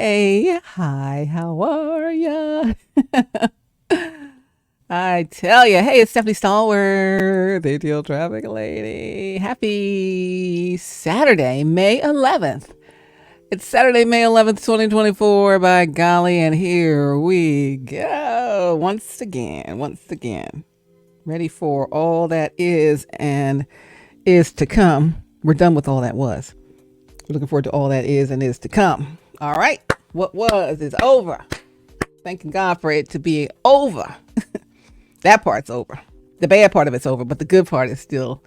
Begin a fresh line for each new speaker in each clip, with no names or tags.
Hey, hi, how are ya? I tell you, hey, it's Stephanie Stallworth, ATL Traffic Lady. Happy Saturday, May 11th. It's Saturday, May 11th, 2024, by golly, and here we go. Once again. Ready for all that is and is to come. We're done with all that was. We're looking forward to all that is and is to come. All right. What was is over. Thanking God for it to be over. That part's over. The bad part of it's over, but the good part is still,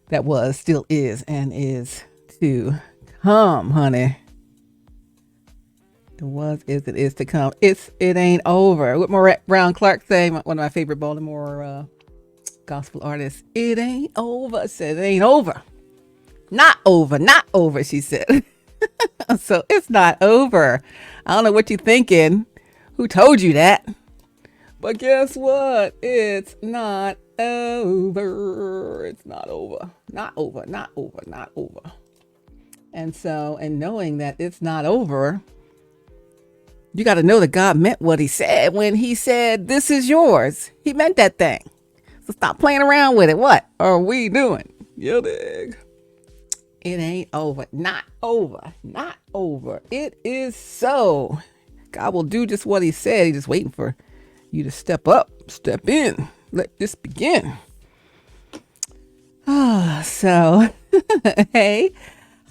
that was, still is, and is to come, honey. It was, is, it is to come. It ain't over. What Maurette Brown Clark say, one of my favorite Baltimore gospel artists. It ain't over. Said it ain't over. Not over, she said. So it's not over. I don't know what you're thinking. Who told you that? But guess what? It's not over. It's not over. Not over. And so, and knowing that it's not over, you got to know that God meant what he said when he said, this is yours. He meant that thing. So stop playing around with it. What are we doing? You dig? It ain't over. Not over. It is so. God will do just what he said. He's just waiting for you to step up, step in. Let this begin. So, hey,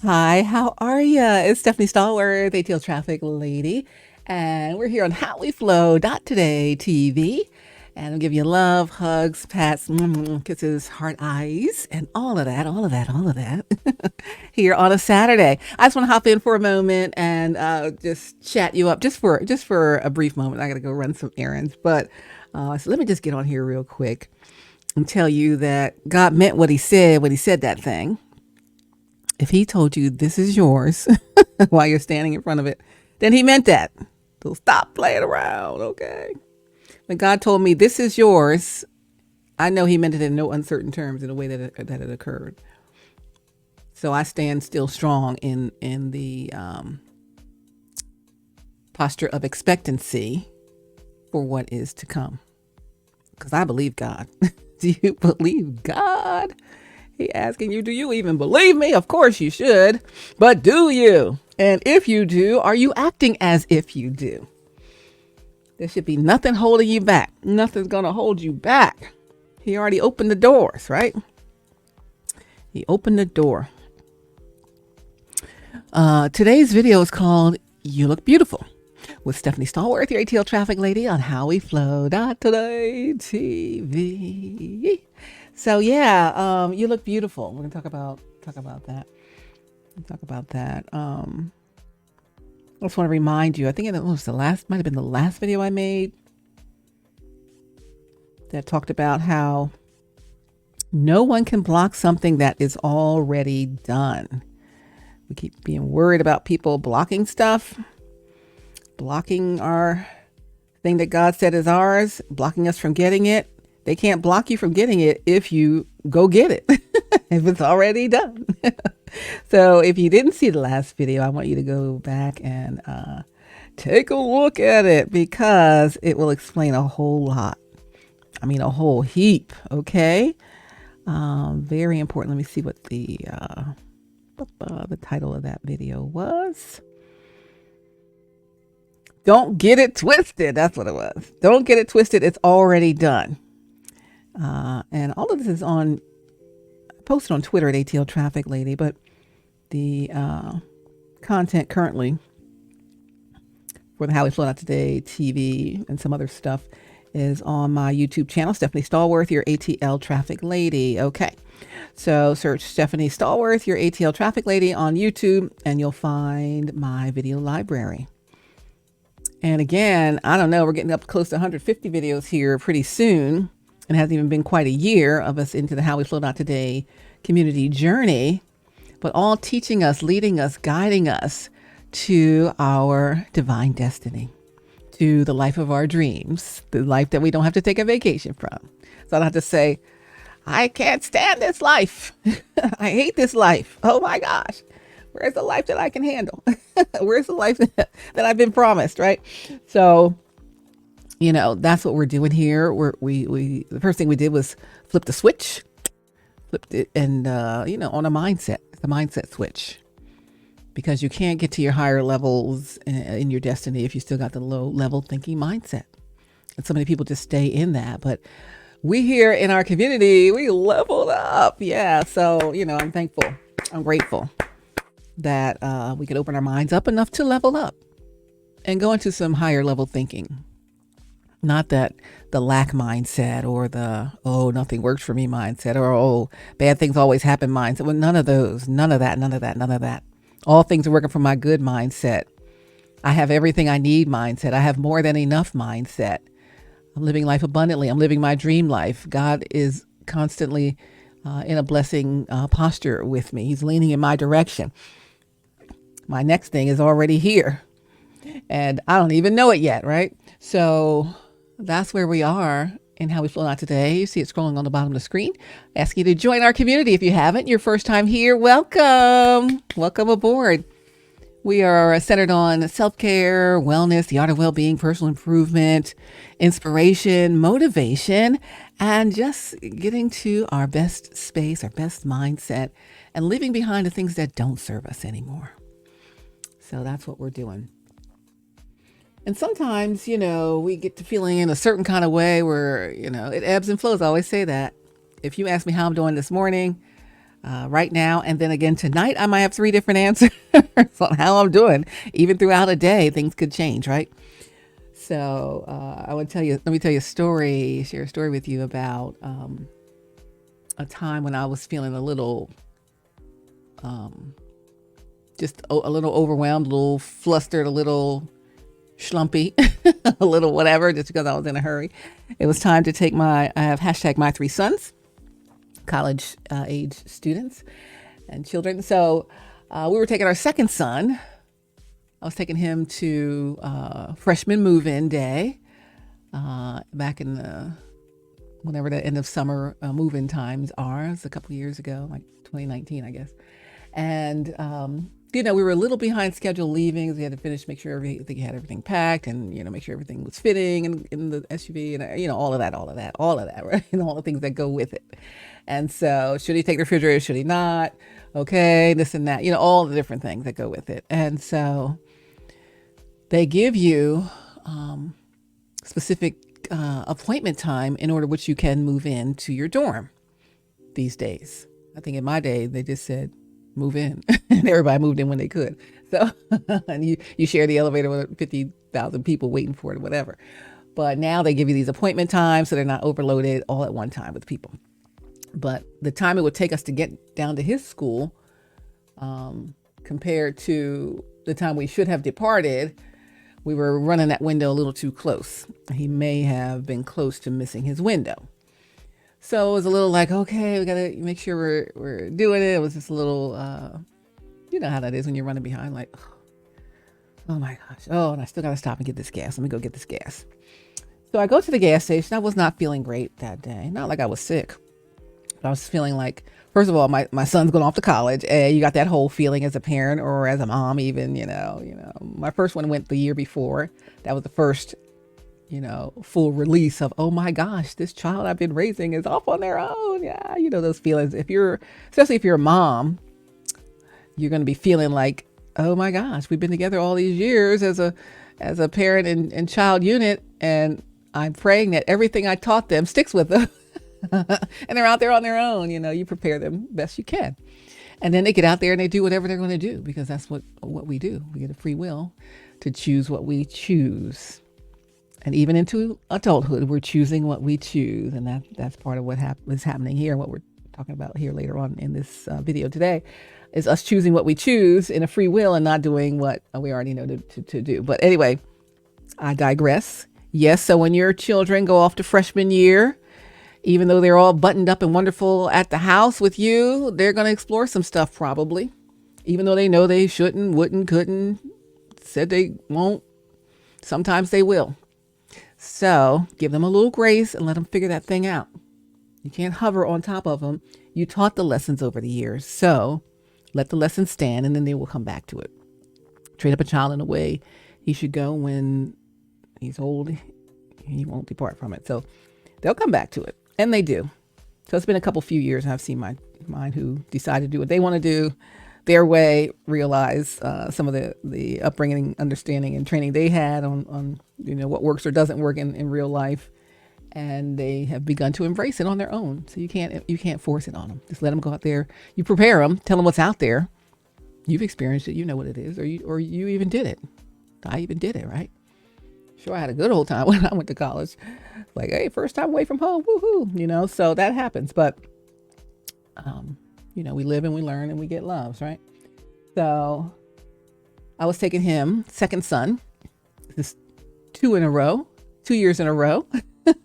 hi, how are ya? It's Stephanie Stallworth, ATL Traffic Lady. And we're here on HowWeFlow.Today-TV. And I'll give you love, hugs, pats, kisses, heart eyes, and all of that. Here on a Saturday. I just want to hop in for a moment and just chat you up just for a brief moment. I got to go run some errands. But so let me just get on here real quick and tell you that God meant what he said when he said that thing. If he told you this is yours while you're standing in front of it, then he meant that. So stop playing around, okay? When God told me this is yours, I know he meant it in no uncertain terms in a way that it occurred. So I stand still strong in the posture of expectancy for what is to come. Because I believe God. Do you believe God? He asking you, do you even believe me? Of course you should. But do you? And if you do, are you acting as if you do? There should be nothing holding you back. Nothing's going to hold you back. He already opened the doors, right? He opened the door. Today's video is called You Look Beautiful with Stephanie Stallworth, your ATL Traffic Lady on HowWeFlow.Today-TV. So yeah, you look beautiful. We're going to talk about that. I just want to remind you, I think it was might have been the last video I made that talked about how no one can block something that is already done. We keep being worried about people blocking stuff, blocking our thing that God said is ours, blocking us from getting it. They can't block you from getting it if you go get it, if it's already done. So if you didn't see the last video, I want you to go back and take a look at it because it will explain a whole lot. I mean, a whole heap. Okay. Very important. Let me see what the title of that video was. Don't get it twisted. That's what it was. Don't get it twisted. It's already done. And all of this is posted on Twitter at ATL Traffic Lady, but the content currently for the HowWeFlow.Today-TV and some other stuff is on my YouTube channel, Stephanie Stallworth, your ATL Traffic Lady. Okay, so search Stephanie Stallworth, your ATL Traffic Lady on YouTube, and you'll find my video library. And again, I don't know, we're getting up close to 150 videos here pretty soon. It hasn't even been quite a year of us into the HowWeFlow.Today community journey, but all teaching us, leading us, guiding us to our divine destiny, to the life of our dreams, the life that we don't have to take a vacation from. So I don't have to say, I can't stand this life. I hate this life. Oh my gosh. Where's the life that I can handle? Where's the life that I've been promised, right? So, that's what we're doing here. We the first thing we did was flip the switch, flipped it, and on a mindset, the mindset switch, because you can't get to your higher levels in your destiny if you still got the low level thinking mindset. And so many people just stay in that. But we here in our community, we leveled up. Yeah. So, I'm thankful. I'm grateful that we could open our minds up enough to level up and go into some higher level thinking. Not that the lack mindset or the, oh, nothing works for me mindset, or, oh, bad things always happen mindset. Well, none of those, none of that. All things are working for my good mindset. I have everything I need mindset. I have more than enough mindset. I'm living life abundantly. I'm living my dream life. God is constantly in a blessing posture with me. He's leaning in my direction. My next thing is already here, and I don't even know it yet, right? So that's where we are in How We Flow Out Today. You see it scrolling on the bottom of the screen. Ask you to join our community if you haven't. Your first time here, welcome. Welcome aboard. We are centered on self-care, wellness, the art of well-being, personal improvement, inspiration, motivation, and just getting to our best space, our best mindset, and leaving behind the things that don't serve us anymore. So that's what we're doing. And sometimes, we get to feeling in a certain kind of way where, it ebbs and flows. I always say that. If you ask me how I'm doing this morning, right now, and then again tonight, I might have 3 different answers on how I'm doing. Even throughout a day, things could change, right? So let me tell you a story, share a story with you about a time when I was feeling a little, just a little overwhelmed, a little flustered, a little schlumpy, a little whatever, just because I was in a hurry. It was time to take I have hashtag my 3 sons, college age students and children. So we were taking our second son. I was taking him to freshman move-in day back in whenever the end of summer move-in times are. It's a couple of years ago, like 2019, I guess. And we were a little behind schedule leaving. We had to finish, make sure everything had everything packed, and make sure everything was fitting in the SUV, and all of that, right? And all the things that go with it. And so, should he take the refrigerator? Should he not? Okay, this and that. All the different things that go with it. And so, they give you specific appointment time in order which you can move in to your dorm these days. I think in my day they just said move in, and everybody moved in when they could. So, and you share the elevator with 50,000 people waiting for it, whatever. But now they give you these appointment times so they're not overloaded all at one time with people. But the time it would take us to get down to his school, compared to the time we should have departed, we were running that window a little too close. He may have been close to missing his window. So it was a little like, okay, we got to make sure we're doing it. It was just a little, you know how that is when you're running behind, like, oh my gosh. Oh, and I still got to stop and get this gas. Let me go get this gas. So I go to the gas station. I was not feeling great that day. Not like I was sick. But I was feeling like, first of all, my son's going off to college. And you got that whole feeling as a parent or as a mom even, My first one went the year before. That was the first full release of, oh my gosh, this child I've been raising is off on their own. Yeah. Those feelings. Especially if you're a mom, you're going to be feeling like, oh my gosh, we've been together all these years as a parent and child unit. And I'm praying that everything I taught them sticks with them. And they're out there on their own. You prepare them best you can. And then they get out there and they do whatever they're going to do, because that's what we do. We get a free will to choose what we choose. And even into adulthood, we're choosing what we choose. And that's part of what is happening here. What we're talking about here later on in this video today is us choosing what we choose in a free will and not doing what we already know to do. But anyway, I digress. Yes, so when your children go off to freshman year, even though they're all buttoned up and wonderful at the house with you, they're going to explore some stuff probably. Even though they know they shouldn't, wouldn't, couldn't, said they won't. Sometimes they will. So give them a little grace and let them figure that thing out. You can't hover on top of them. You taught the lessons over the years. So let the lesson stand, and then they will come back to it. Train up a child in a way he should go. When he's old, he won't depart from it. So they'll come back to it, and they do. So it's been a few years, and I've seen mine who decide to do what they want to do their way, realize some of the upbringing, understanding, and training they had on what works or doesn't work in real life, and they have begun to embrace it on their own. So you can't force it on them. Just let them go out there. You prepare them, tell them what's out there. You've experienced it, you know what it is, or you even did it. I even did it, right? Sure, I had a good old time when I went to college. Like, hey, first time away from home, woohoo, so that happens. But, we live and we learn and we get loves, right? So I was taking him, second son, this 2 years in a row.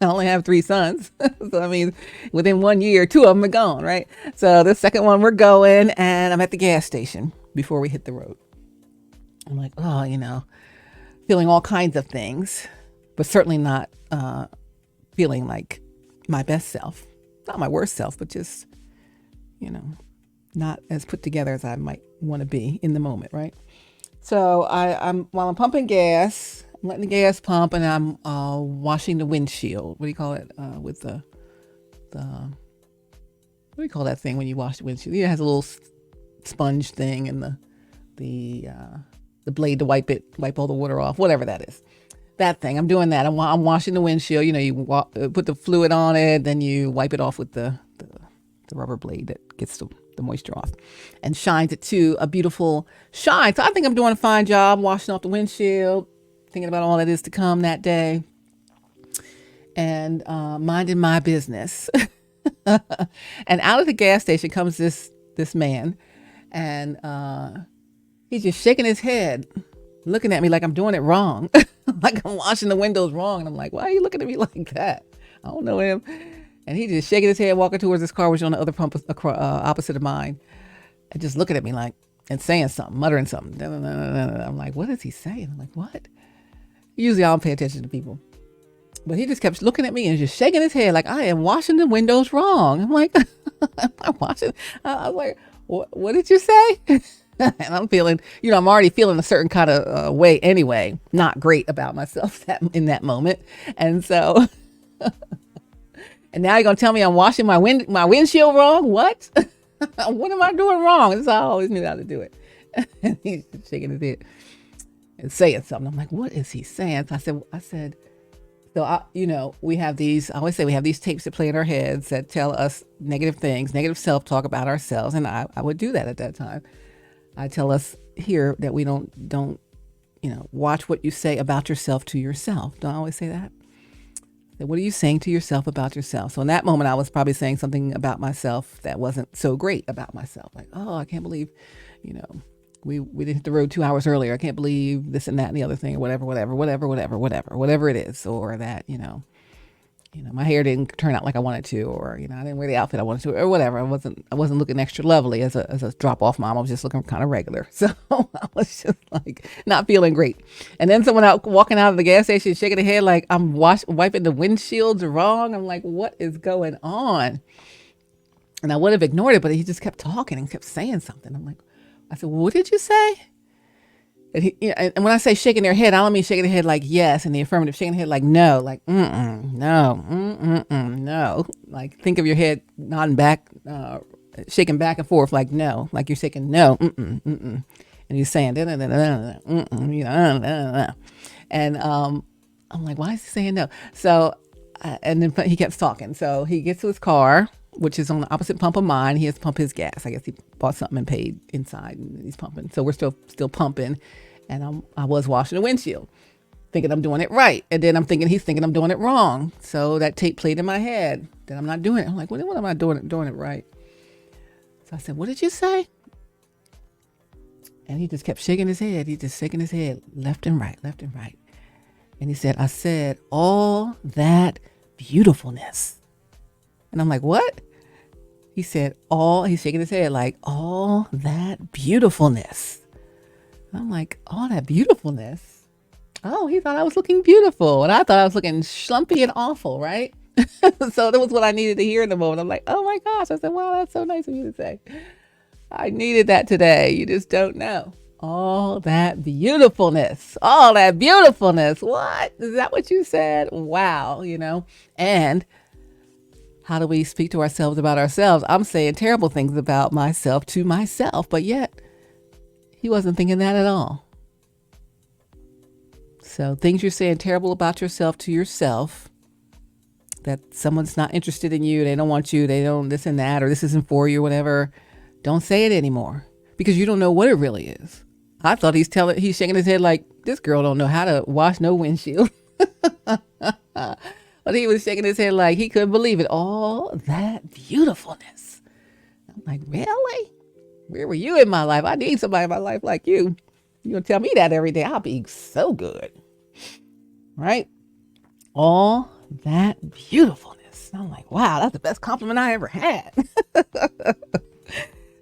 I only have 3 sons. So, I mean, within 1 year, 2 of them are gone, right? So the second one, we're going, and I'm at the gas station before we hit the road. I'm like, feeling all kinds of things, but certainly not feeling like my best self. Not my worst self, but just, not as put together as I might want to be in the moment, right? So while I'm pumping gas, I'm letting the gas pump, and I'm washing the windshield. What do you call it? With the what do you call that thing when you wash the windshield? It has a little sponge thing and the blade to wipe all the water off, whatever that is. That thing, I'm doing that. I'm washing the windshield. You put the fluid on it, then you wipe it off with the rubber blade that gets the moisture off and shines it to a beautiful shine. So I think I'm doing a fine job washing off the windshield, thinking about all that is to come that day, and minding my business. And out of the gas station comes this man, and he's just shaking his head, looking at me like I'm doing it wrong, like I'm washing the windows wrong. And I'm like, why are you looking at me like that? I don't know him. And he just shaking his head, walking towards his car, which was on the other pump opposite of mine, and just looking at me like, and saying something, muttering something. I'm like, what is he saying? I'm like, what? Usually I don't pay attention to people. But he just kept looking at me and just shaking his head like I am washing the windows wrong. I'm like, I'm washing. I was like, what did you say? And I'm feeling, I'm already feeling a certain kind of way anyway, not great about myself in that moment. And so, and now you're going to tell me I'm washing my windshield wrong? What? What am I doing wrong? That's how I always knew how to do it. And he's shaking his head and saying something. I'm like, what is he saying? So I said, we have these, I always say we have these tapes that play in our heads that tell us negative things, negative self-talk about ourselves. And I would do that at that time. I tell us here that we don't, watch what you say about yourself to yourself. Don't I always say that? What are you saying to yourself about yourself? So in that moment, I was probably saying something about myself that wasn't so great about myself. Like, oh, I can't believe, we didn't hit the road 2 hours earlier. I can't believe this and that and the other thing, or whatever it is. Or that, my hair didn't turn out like I wanted to, or, I didn't wear the outfit I wanted to, or whatever. I wasn't looking extra lovely as a drop-off mom. I was just looking kind of regular. So I was just like not feeling great. And then someone walking out of the gas station shaking their head like I'm wiping the windshields wrong. I'm like, what is going on? And I would have ignored it, but he just kept talking and kept saying something. I'm like, I said, well, what did you say? And, and when I say shaking their head, I don't mean shaking their head like yes in the affirmative, shaking their head like no, like no. Like think of your head nodding back, shaking back and forth like no, like you're shaking no, and he's saying and I'm like, why is he saying no? So and then he kept talking. So he gets to his car, which is on the opposite pump of mine. He has to pump his gas. I guess he bought something and paid inside, and he's pumping. So we're still pumping, and I was washing the windshield, thinking I'm doing it right. And then I'm thinking he's thinking I'm doing it wrong. So that tape played in my head that I'm not doing it. I'm like, what am I doing it right? So I said, what did you say? And he just kept shaking his head. He's just shaking his head left and right. And he said, I said, all that beautifulness. And I'm like, what? He said, he's shaking his head like, all that beautifulness. And I'm like, all that beautifulness? Oh, he thought I was looking beautiful. And I thought I was looking schlumpy and awful, right? So that was what I needed to hear in the moment. I'm like, oh my gosh. I said, wow, that's so nice of you to say. I needed that today. You just don't know. All that beautifulness. All that beautifulness. What? Is that what you said? Wow, And how do we speak to ourselves about ourselves? I'm saying terrible things about myself to myself, but yet he wasn't thinking that at all. So things you're saying terrible about yourself to yourself, that someone's not interested in you, they don't want you, they don't this and that, or this isn't for you, or whatever. Don't say it anymore because you don't know what it really is. I thought he's shaking his head like, this girl don't know how to wash no windshield. But he was shaking his head like he couldn't believe it. All that beautifulness. I'm like, really? Where were you in my life? I need somebody in my life like you. You're going to tell me that every day. I'll be so good. Right? All that beautifulness. I'm like, wow, that's the best compliment I ever had.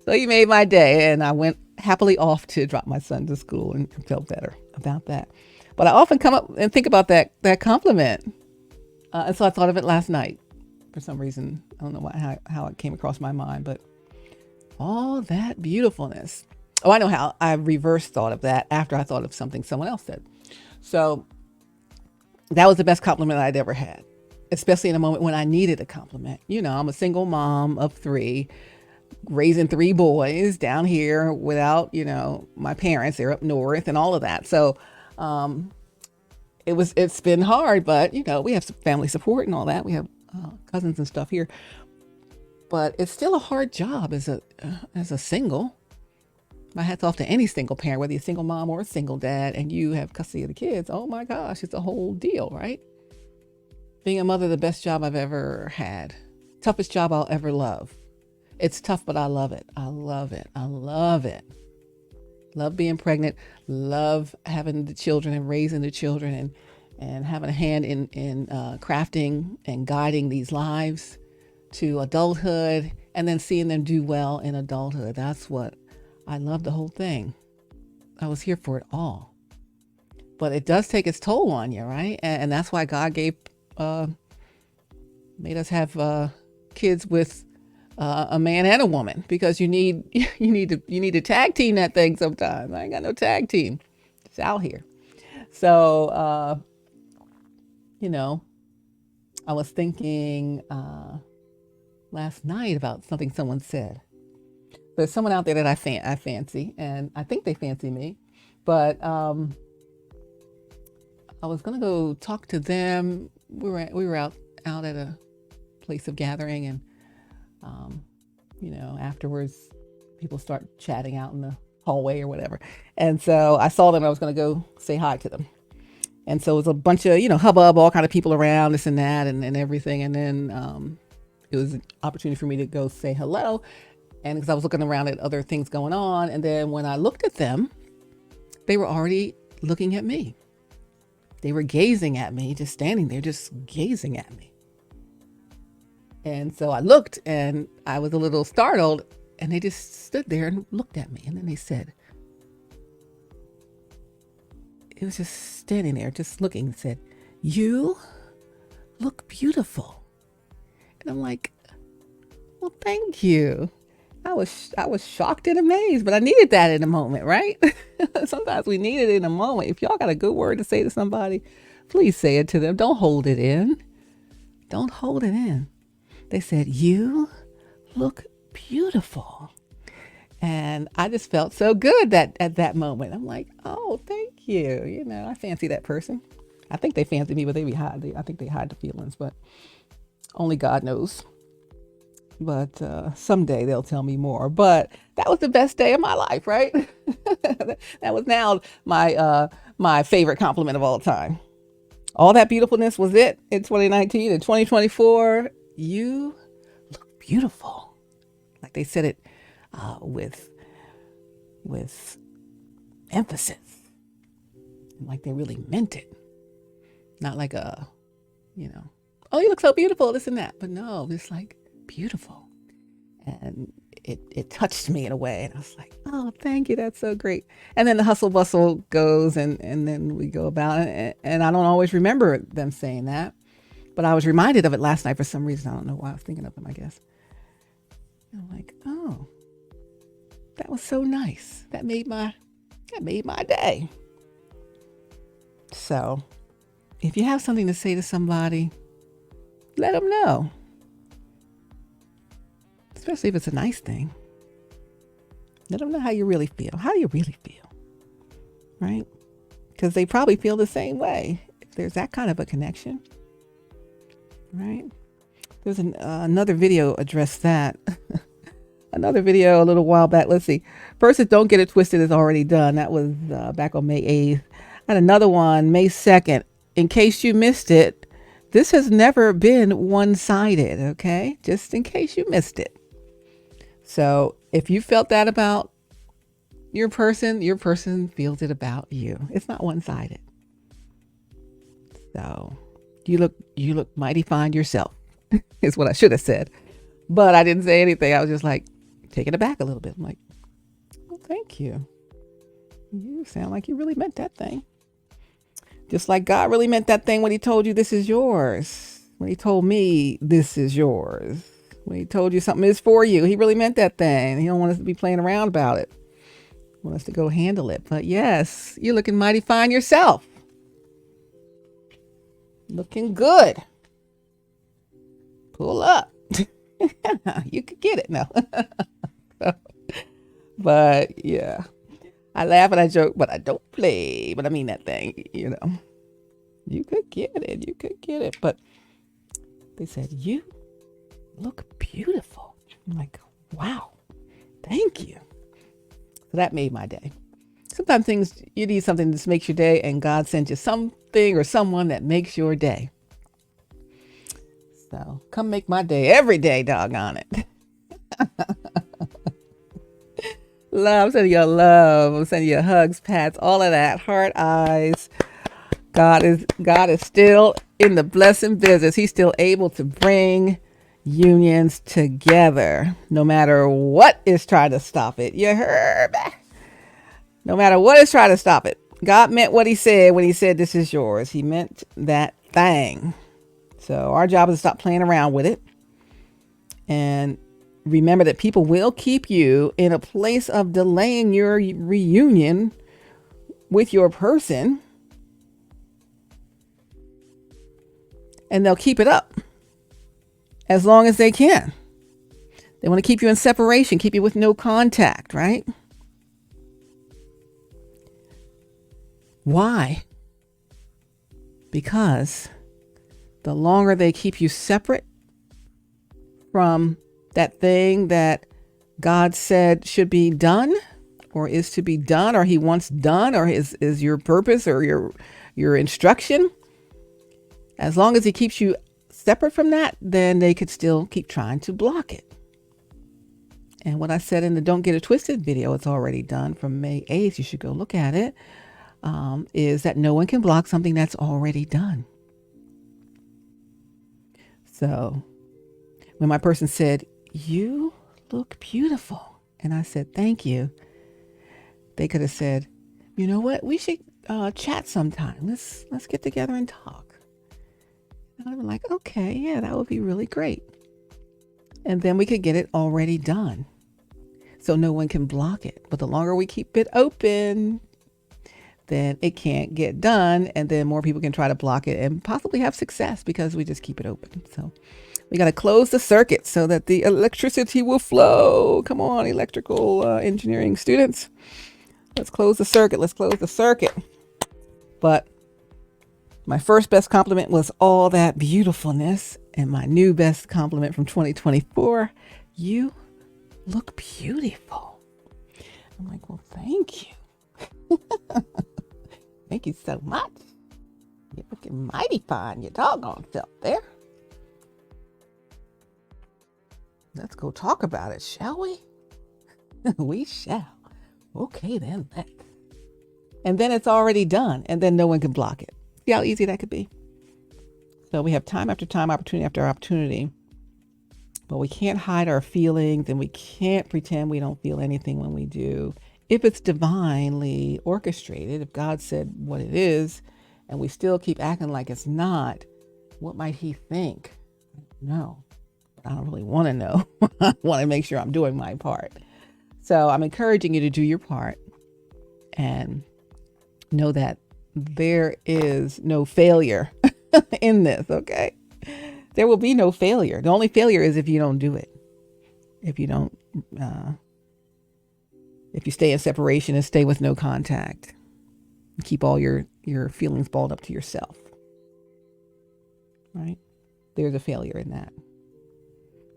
So he made my day, and I went happily off to drop my son to school and felt better about that. But I often come up and think about that compliment. And so I thought of it last night for some reason. I don't know how it came across my mind, but all that beautifulness. Oh, I know how. I reverse thought of that after I thought of something someone else said. So that was the best compliment I'd ever had, especially in a moment when I needed a compliment. I'm a single mom of 3, raising 3 boys down here without, my parents. They're up north and all of that. So it's been hard, but we have some family support and all that. We have cousins and stuff here, but it's still a hard job as a single. My hat's off to any single parent, whether you're a single mom or a single dad, and you have custody of the kids. Oh my gosh, it's a whole deal, right? Being a mother, the best job I've ever had. Toughest job I'll ever love. It's tough, but I love it. I love it. I love it. Love being pregnant. Love having the children and raising the children and having a hand in crafting and guiding these lives to adulthood and then seeing them do well in adulthood. That's what I love, the whole thing. I was here for it all. But it does take its toll on you, right? And that's why God made us have kids with a man and a woman, because you need to tag team that thing sometimes. I ain't got no tag team. It's out here. So I was thinking last night about something someone said. There's someone out there that I fancy, and I think they fancy me, but I was gonna go talk to them. We were out at a place of gathering, and afterwards people start chatting out in the hallway or whatever. And so I saw them. I was going to go say hi to them. And so it was a bunch of, hubbub, all kind of people around, this and that and everything. And then it was an opportunity for me to go say hello. And because I was looking around at other things going on. And then when I looked at them, they were already looking at me. They were gazing at me, just standing there, just gazing at me. And so I looked and I was a little startled, and they just stood there and looked at me. And then they said, it was just standing there, just looking, and said, "You look beautiful." And I'm like, well, thank you. I was shocked and amazed, but I needed that in a moment, right? Sometimes we need it in a moment. If y'all got a good word to say to somebody, please say it to them. Don't hold it in. Don't hold it in. They said, "You look beautiful." And I just felt so good that at that moment. I'm like, oh, thank you. I fancy that person. I think they fancy me, but I think they hide the feelings, but only God knows. But someday they'll tell me more. But that was the best day of my life, right? That was now my favorite compliment of all time. All that beautifulness was it in 2019 and 2024. You look beautiful. Like they said it with emphasis. Like they really meant it. Not like oh, you look so beautiful, this and that. But no, it's like beautiful. And it touched me in a way. And I was like, oh, thank you. That's so great. And then the hustle bustle goes and then we go about it. And I don't always remember them saying that. But I was reminded of it last night for some reason. I don't know why I was thinking of them, I guess. And I'm like, oh, That was so nice. That made my day. So if you have something to say to somebody, let them know. Especially if it's a nice thing. Let them know how you really feel. How do you really feel? Right? Because they probably feel the same way. If there's that kind of a connection. Right? There's another video addressed that. Another video a little while back. Let's see. First is Don't Get It Twisted is already done. That was back on May 8th. And another one, May 2nd. In case you missed it, this has never been one-sided, okay? Just in case you missed it. So if you felt that about your person feels it about you. It's not one-sided. So you look mighty fine yourself, is what I should have said. But I didn't say anything. I was just like taken aback a little bit. I'm like, well, thank you. You sound like you really meant that thing. Just like God really meant that thing when he told you this is yours. When he told me this is yours. When he told you something is for you. He really meant that thing. He don't want us to be playing around about it. He want us to go handle it. But yes, you're looking mighty fine yourself. Looking good. Pull up. You could get it now. But yeah, I laugh and I joke, but I don't play. But I mean that thing, you know. You could get it. You could get it. But they said, you look beautiful. I'm like, wow, thank you. So that made my day. Sometimes you need something that makes your day, and God sends you something or someone that makes your day. So come make my day every day, doggone it. Love, I'm sending you love. I'm sending you hugs, pats, all of that. Heart, eyes. God is still in the blessing business. He's still able to bring unions together, no matter what is trying to stop it. You heard me? No matter what is trying to stop it. God meant what he said when he said this is yours. He meant that thing. So our job is to stop playing around with it. And remember that people will keep you in a place of delaying your reunion with your person. And they'll keep it up as long as they can. They want to keep you in separation, keep you with no contact, right? Why? Because the longer they keep you separate from that thing that God said should be done or is to be done or he wants done or is your purpose or your instruction, as long as he keeps you separate from that, then they could still keep trying to block it. And what I said in the Don't Get It Twisted video, it's already done from May 8th. You should go look at it. Is that no one can block something that's already done. So when my person said, you look beautiful, and I said, thank you, they could have said, you know what, we should chat sometime. Let's get together and talk. And I'd be like, okay, yeah, that would be really great. And then we could get it already done. So no one can block it. But the longer we keep it open, then it can't get done. And then more people can try to block it and possibly have success because we just keep it open. So we got to close the circuit so that the electricity will flow. Come on, electrical engineering students. Let's close the circuit. Let's close the circuit. But my first best compliment was all that beautifulness. And my new best compliment from 2024, you look beautiful. I'm like, well, thank you. Thank you so much. You're looking mighty fine. Your doggone self there. Let's go talk about it, shall we? We shall. Okay, then let's. And then it's already done. And then no one can block it. See how easy that could be? So we have time after time, opportunity after opportunity. But we can't hide our feelings and we can't pretend we don't feel anything when we do. If it's divinely orchestrated, if God said what it is, and we still keep acting like it's not, what might he think? No, I don't really want to know. I want to make sure I'm doing my part. So I'm encouraging you to do your part and know that there is no failure in this, okay? There will be no failure. The only failure is if you don't do it. If you don't, if you stay in separation and stay with no contact, keep all your feelings balled up to yourself, right? There's a failure in that.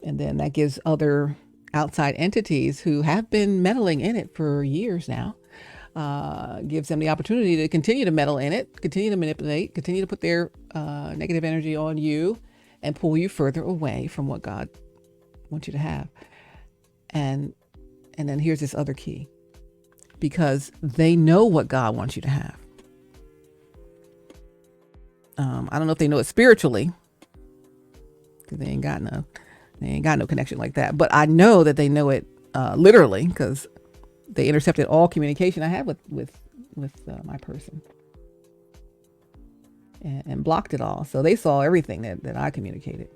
And then that gives other outside entities who have been meddling in it for years now, gives them the opportunity to continue to meddle in it, continue to manipulate, continue to put their negative energy on you and pull you further away from what God wants you to have. And then here's this other key, because they know what God wants you to have. I don't know if they know it spiritually, because they ain't got no connection like that. But I know that they know it literally, because they intercepted all communication I had with my person and blocked it all. So they saw everything that I communicated.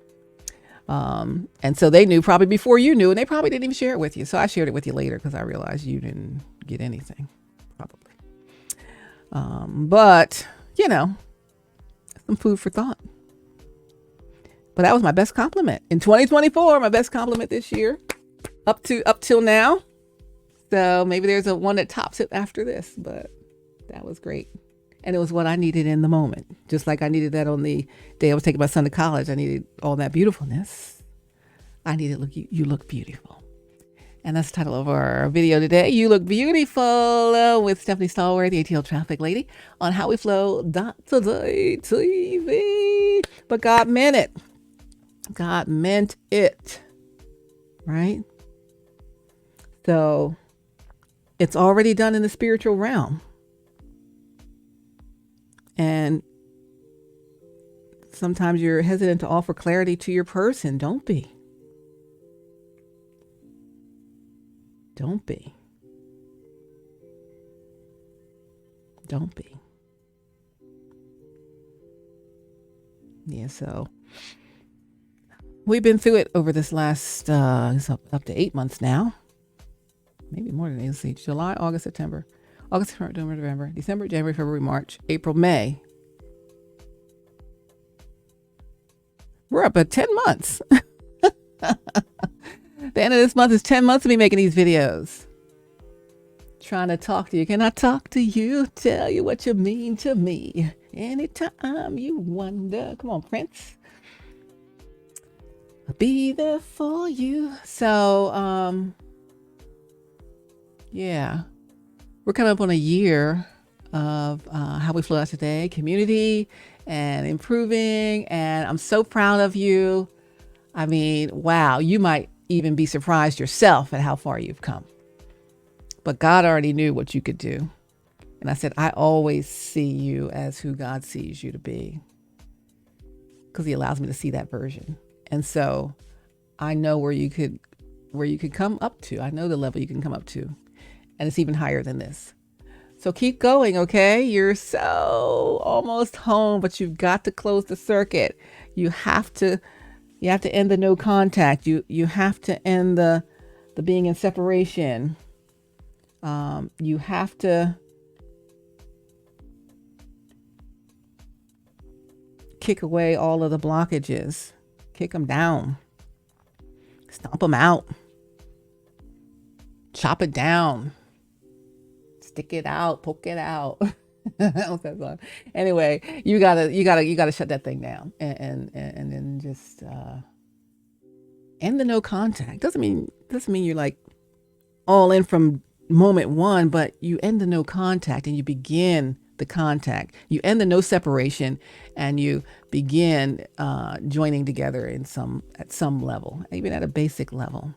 And so they knew probably before you knew, and they probably didn't even share it with you. So I shared it with you later because I realized you didn't get anything, probably. But you know, some food for thought. But that was my best compliment in 2024. My best compliment this year, up till now. So maybe there's a one that tops it after this, but that was great. And it was what I needed in the moment. Just like I needed that on the day I was taking my son to college. I needed all that beautifulness. I needed you look beautiful. And that's the title of our video today. You Look Beautiful with Stephanie Stallworth, the ATL Traffic Lady, on HowWeFlow.Today-TV. But God meant it. God meant it. Right? So it's already done in the spiritual realm. And sometimes you're hesitant to offer clarity to your person. Don't be. Don't be. Don't be. Yeah, so we've been through it over this last, it's up to 8 months now. Maybe more than 8. Let's see, July, August, September. August, September, November, December, January, February, March, April, May. We're up at 10 months. The end of this month is 10 months of me making these videos. Trying to talk to you. Can I talk to you? Tell you what you mean to me. Anytime you wonder. Come on, Prince. I'll be there for you. So, yeah. We're coming up on a year of How We Flow Out Today community and improving. And I'm so proud of you. I mean, wow, you might even be surprised yourself at how far you've come. But God already knew what you could do. And I said, I always see you as who God sees you to be, because he allows me to see that version. And so I know where you could come up to. I know the level you can come up to. And it's even higher than this. So keep going, okay? You're so almost home, but you've got to close the circuit. You have to end the no contact. You have to end the being in separation. You have to kick away all of the blockages. Kick them down. Stomp them out. Chop it down. Stick it out. Poke it out. Anyway, you gotta shut that thing down and then just end the no contact. Doesn't mean you're like all in from moment one, but you end the no contact and you begin the contact. You end the no separation and you begin joining together at some level, even at a basic level.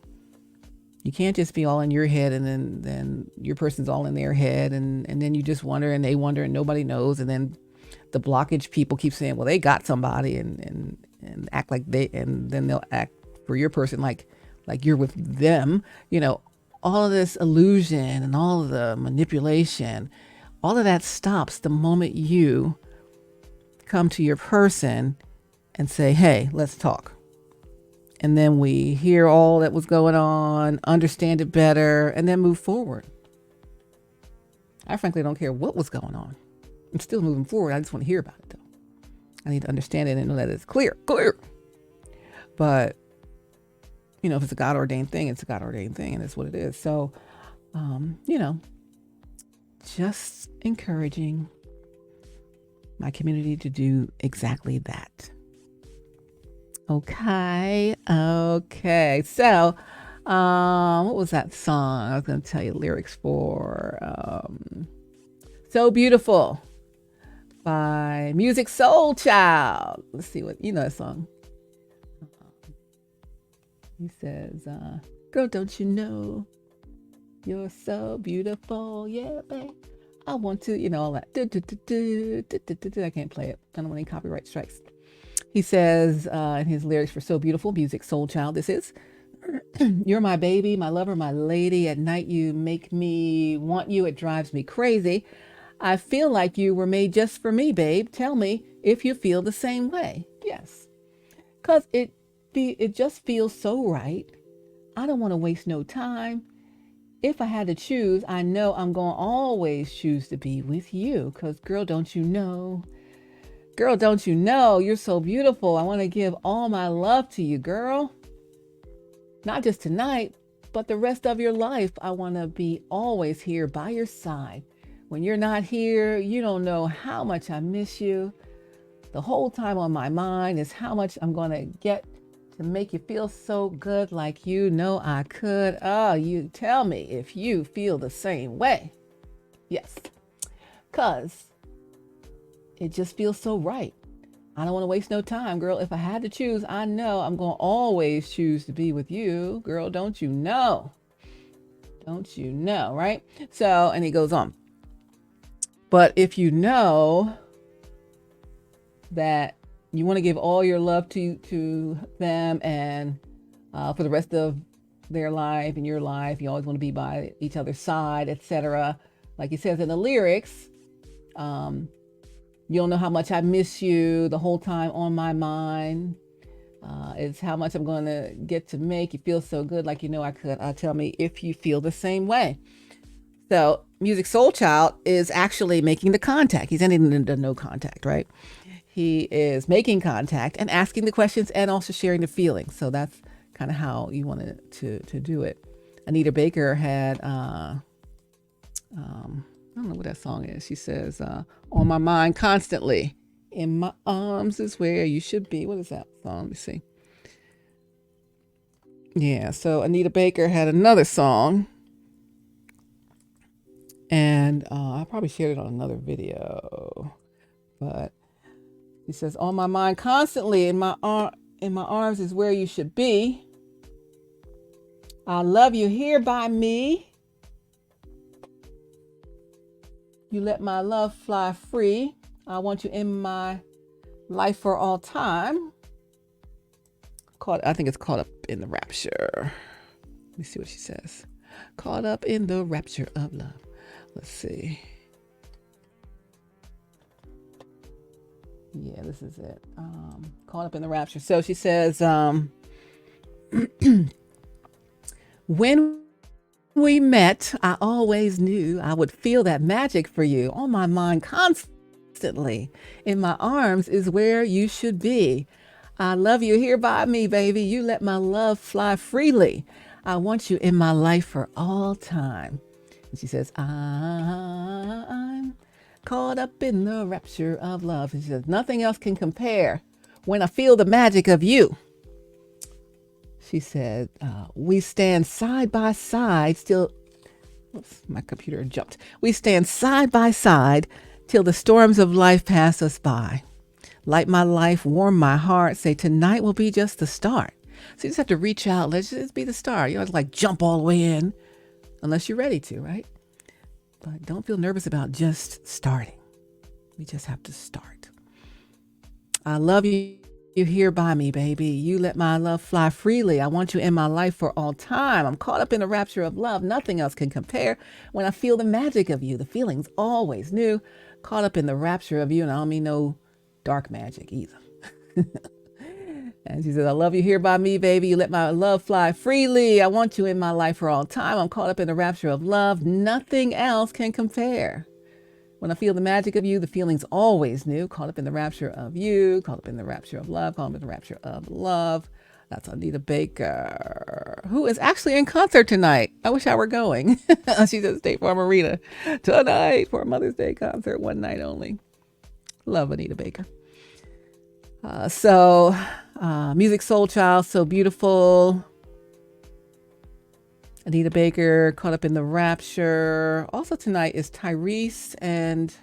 You can't just be all in your head and then your person's all in their head and then you just wonder and they wonder and nobody knows. And then the blockage people keep saying, well, they got somebody and act like and then they'll act for your person like you're with them. You know, all of this illusion and all of the manipulation, all of that stops the moment you come to your person and say, hey, let's talk. And then we hear all that was going on, understand it better, and then move forward. I frankly don't care what was going on. I'm still moving forward. I just want to hear about it, though. I need to understand it and know that it's clear. But, if it's a God-ordained thing, it's a God-ordained thing, and that's what it is. So, just encouraging my community to do exactly that. Okay. So, what was that song? I was going to tell you lyrics for So Beautiful by Music Soul Child. Let's see what, that song. He says, girl, don't you know you're so beautiful? Yeah, babe. I want to, all that. I can't play it. I don't want any copyright strikes. He says in his lyrics for So Beautiful, Music Soul Child, this is, you're my baby, my lover, my lady. At night you make me want you. It drives me crazy. I feel like you were made just for me, babe. Tell me if you feel the same way. Yes. Because it just feels so right. I don't want to waste no time. If I had to choose, I know I'm going to always choose to be with you. Because, girl, don't you know? Girl, don't you know? You're so beautiful. I want to give all my love to you, girl. Not just tonight, but the rest of your life. I want to be always here by your side. When you're not here, you don't know how much I miss you. The whole time on my mind is how much I'm going to get to make you feel so good like you know I could. Oh, you tell me if you feel the same way. Yes, because it just feels so right. I don't want to waste no time, girl. If I had to choose, I know I'm going to always choose to be with you. Girl, don't you know? Don't you know, right? So, and he goes on. But if you know that you want to give all your love to them and for the rest of their life and your life, you always want to be by each other's side, etc. Like he says in the lyrics, you'll know how much I miss you. The whole time on my mind is how much I'm going to get to make you feel so good like you know I could. Tell me if you feel the same way. So Music Soul Child is actually making the contact. He's ending into no contact, right? He is making contact and asking the questions and also sharing the feelings. So that's kind of how you wanted to do it. Anita Baker had, I don't know what that song is. She says, on my mind constantly. In my arms is where you should be. What is that song? Let me see. Yeah, so Anita Baker had another song. And I probably shared it on another video. But he says, on my mind constantly, in my arms is where you should be. I love you here by me. You let my love fly free. I want you in my life for all time. I think it's caught up in the rapture. Let me see what she says. Caught up in the rapture of love. Let's see. Yeah, this is it. Caught up in the rapture. So she says, when we met, I always knew I would feel that magic for you on my mind constantly. In my arms is where you should be. I love you here by me, baby. You let my love fly freely. I want you in my life for all time. And she says, I'm caught up in the rapture of love. And she says, nothing else can compare when I feel the magic of you. She said, we stand side by side still. Oops, my computer jumped. We stand side by side till the storms of life pass us by. Light my life, warm my heart. Say tonight will be just the start. So you just have to reach out. Let's just be the start. You don't have to like jump all the way in unless you're ready to, right? But don't feel nervous about just starting. We just have to start. I love you. You here by me, baby. You let my love fly freely. I want you in my life for all time. I'm caught up in the rapture of love. Nothing else can compare. When I feel the magic of you, the feeling's always new. Caught up in the rapture of you, and I don't mean no dark magic either. And she says, I love you here by me, baby. You let my love fly freely. I want you in my life for all time. I'm caught up in the rapture of love. Nothing else can compare. When I feel the magic of you, the feeling's always new. Caught up in the rapture of you. Caught up in the rapture of love. Caught up in the rapture of love. That's Anita Baker, who is actually in concert tonight. I wish I were going. She's at State Farm Arena tonight for a Mother's Day concert, one night only. Love Anita Baker. Music Soul Child, So Beautiful. Anita Baker, Caught Up in the Rapture. Also tonight is Tyrese and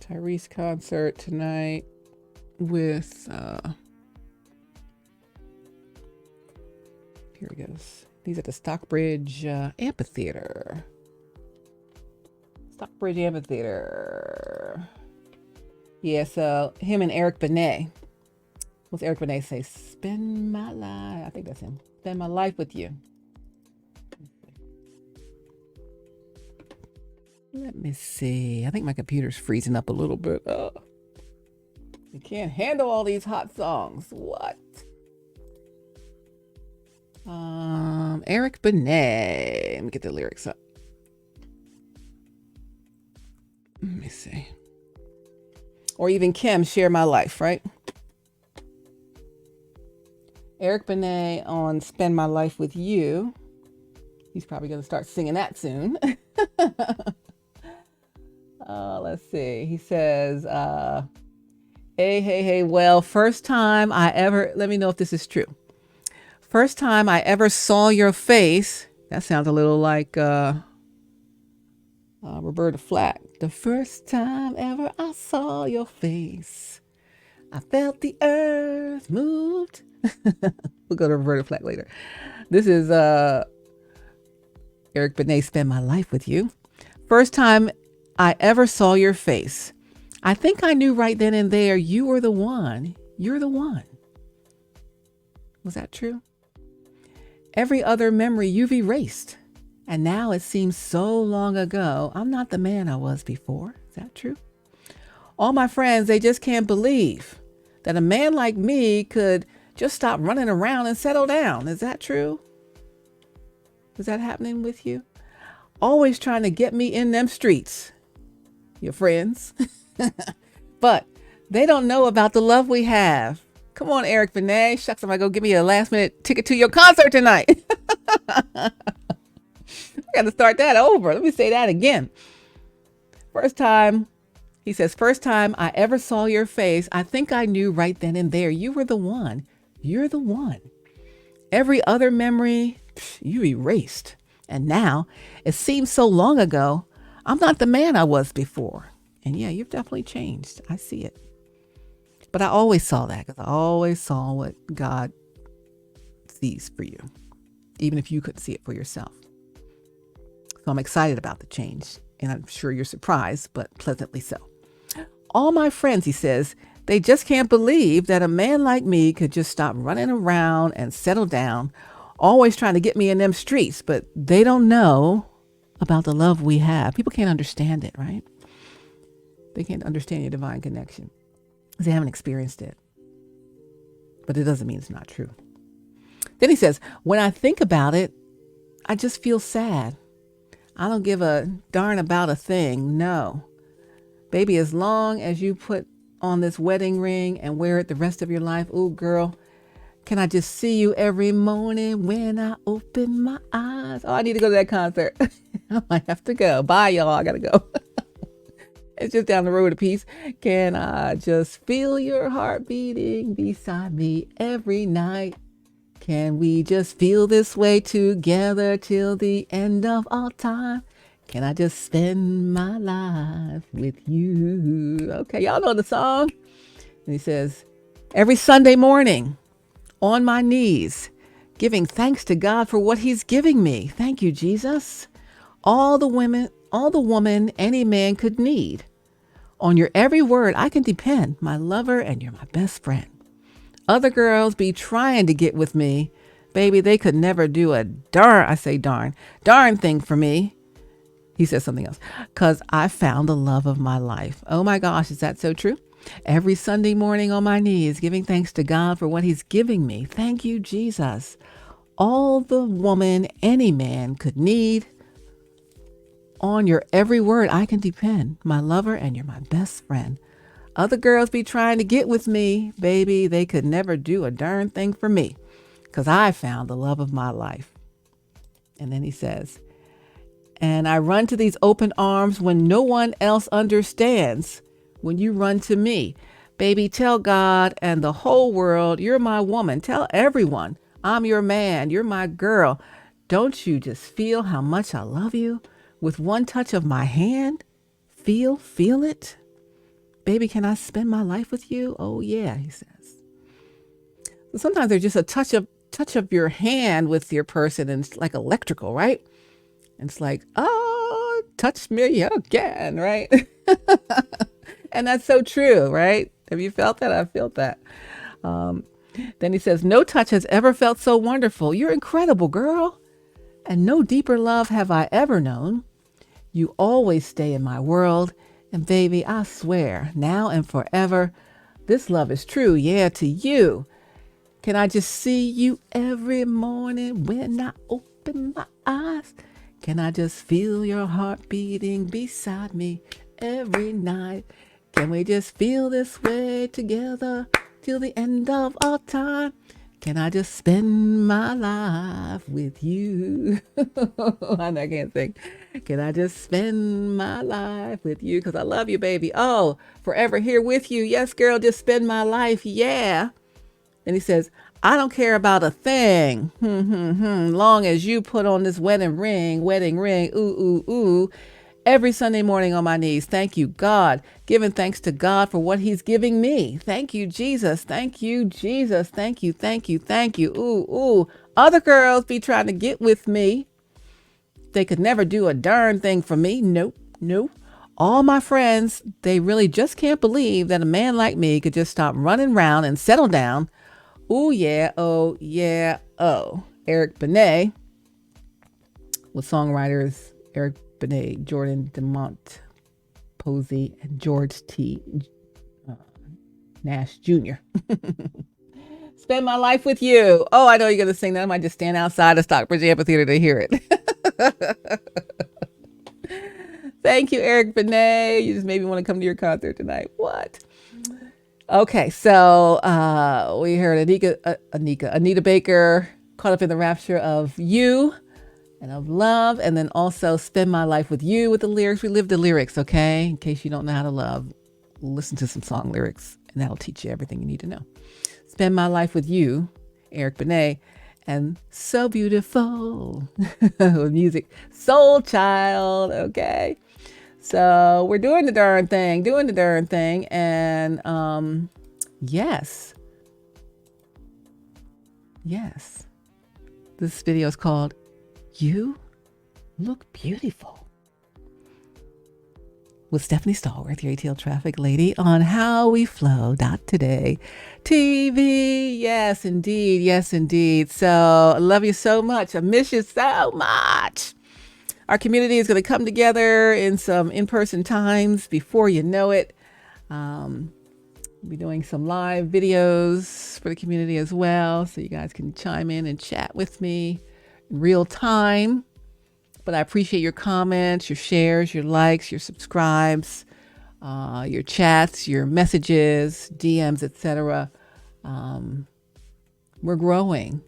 Tyrese concert tonight with here he goes. He's at the Stockbridge Amphitheater. Stockbridge Amphitheater. Yeah, so him and Eric Benet. What's Eric Benet say? Spend my life. I think that's him. Spend my life with you. Let me see. I think my computer's freezing up a little bit. Oh, you can't handle all these hot songs. What? Eric Benet. Let me get the lyrics up. Let me see. Or even Kim, Share My Life, right? Eric Benet on Spend My Life With You. He's probably going to start singing that soon. Let's see. He says, hey, well, first time I ever, let me know if this is true. First time I ever saw your face. That sounds a little like Roberta Flack. The first time ever I saw your face, I felt the earth moved. We'll go to Roberta Flack later. This is Eric Benet, Spend My Life With You. First time I ever saw your face, I think I knew right then and there you were the one. You're the one. Was that true? Every other memory you've erased. And now it seems so long ago. I'm not the man I was before. Is that true? All my friends, they just can't believe that a man like me could just stop running around and settle down. Is that true? Is that happening with you? Always trying to get me in them streets, your friends. But they don't know about the love we have. Come on, Eric Benet. Shucks, I'm going to go give me a last minute ticket to your concert tonight. I got to start that over. Let me say that again. First time, he says, first time I ever saw your face, I think I knew right then and there you were the one. You're the one. Every other memory you erased. And now it seems so long ago. I'm not the man I was before. And yeah, you've definitely changed. I see it. But I always saw that because I always saw what God sees for you, even if you couldn't see it for yourself. So I'm excited about the change, and I'm sure you're surprised, but pleasantly so. All my friends, he says, they just can't believe that a man like me could just stop running around and settle down, always trying to get me in them streets, but they don't know about the love we have. People can't understand it, right? They can't understand your divine connection because they haven't experienced it. But it doesn't mean it's not true. Then he says, when I think about it, I just feel sad. I don't give a darn about a thing. No. Baby, as long as you put on this wedding ring and wear it the rest of your life, ooh, girl, can I just see you every morning when I open my eyes? Oh, I need to go to that concert. I might have to go. Bye, y'all. I got to go. It's just down the road a piece. Can I just feel your heart beating beside me every night? Can we just feel this way together till the end of all time? Can I just spend my life with you? Okay, y'all know the song. And he says, every Sunday morning, on my knees, giving thanks to God for what he's giving me. Thank you, Jesus. All the woman any man could need. On your every word, I can depend, my lover, and you're my best friend. Other girls be trying to get with me. Baby, they could never do a darn thing for me. He says something else. Because I found the love of my life. Oh my gosh, is that so true? Every Sunday morning on my knees, giving thanks to God for what he's giving me. Thank you, Jesus. All the woman any man could need. On your every word I can depend. My lover, and you're my best friend. Other girls be trying to get with me. Baby, they could never do a darn thing for me. Because I found the love of my life. And then he says, and I run to these open arms when no one else understands. When you run to me, baby, tell God and the whole world, you're my woman. Tell everyone, I'm your man. You're my girl. Don't you just feel how much I love you? With one touch of my hand, feel it. Baby, can I spend my life with you? Oh yeah, he says. Sometimes there's just a touch of your hand with your person, and it's like electrical, right? And it's like, oh, touch me again, right? And that's so true, right? Have you felt that? I felt that. Then he says, no touch has ever felt so wonderful. You're incredible, girl. And no deeper love have I ever known. You always stay in my world. And baby, I swear, now and forever, this love is true. Yeah, to you. Can I just see you every morning when I open my eyes? Can I just feel your heart beating beside me every night? Can we just feel this way together till the end of our time? Can I just spend my life with you? I can't sing. Can I just spend my life with you? Because I love you, baby. Oh, forever here with you. Yes, girl, just spend my life. Yeah. And he says, I don't care about a thing. Long as you put on this wedding ring. Ooh, ooh, ooh. Every Sunday morning on my knees. Thank you, God. Giving thanks to God for what he's giving me. Thank you, Jesus. Thank you, Jesus. Thank you, thank you, thank you. Ooh, ooh. Other girls be trying to get with me. They could never do a darn thing for me. Nope. All my friends, they really just can't believe that a man like me could just stop running around and settle down. Ooh, yeah. Oh, yeah. Oh. Eric Benet with songwriters Eric Benet, Jordan DeMont Posey, and George T. Nash Jr. Spend my life with you. Oh, I know you're going to sing that. I might just stand outside the Stockbridge Amphitheater to hear it. Thank you, Eric Benet. You just made me want to come to your concert tonight. What? Okay, so we heard Anita Baker, Caught Up in the Rapture of You and of Love, and then also Spend My Life with You with the lyrics. We live the lyrics, okay? In case you don't know how to love, listen to some song lyrics, and that'll teach you everything you need to know. Spend My Life with You, Eric Benet, and So Beautiful music, Soul Child, okay? So we're doing the darn thing, and yes. This video is called You Look Beautiful with Stephanie Stallworth, your ATL Traffic Lady, on HowWeFlow.Today-TV. Yes, indeed. So I love you so much. I miss you so much. Our community is going to come together in some in-person times before you know it. We'll be doing some live videos for the community as well, so you guys can chime in and chat with me in real time. But I appreciate your comments, your shares, your likes, your subscribes, your chats, your messages, DMs, etc. We're growing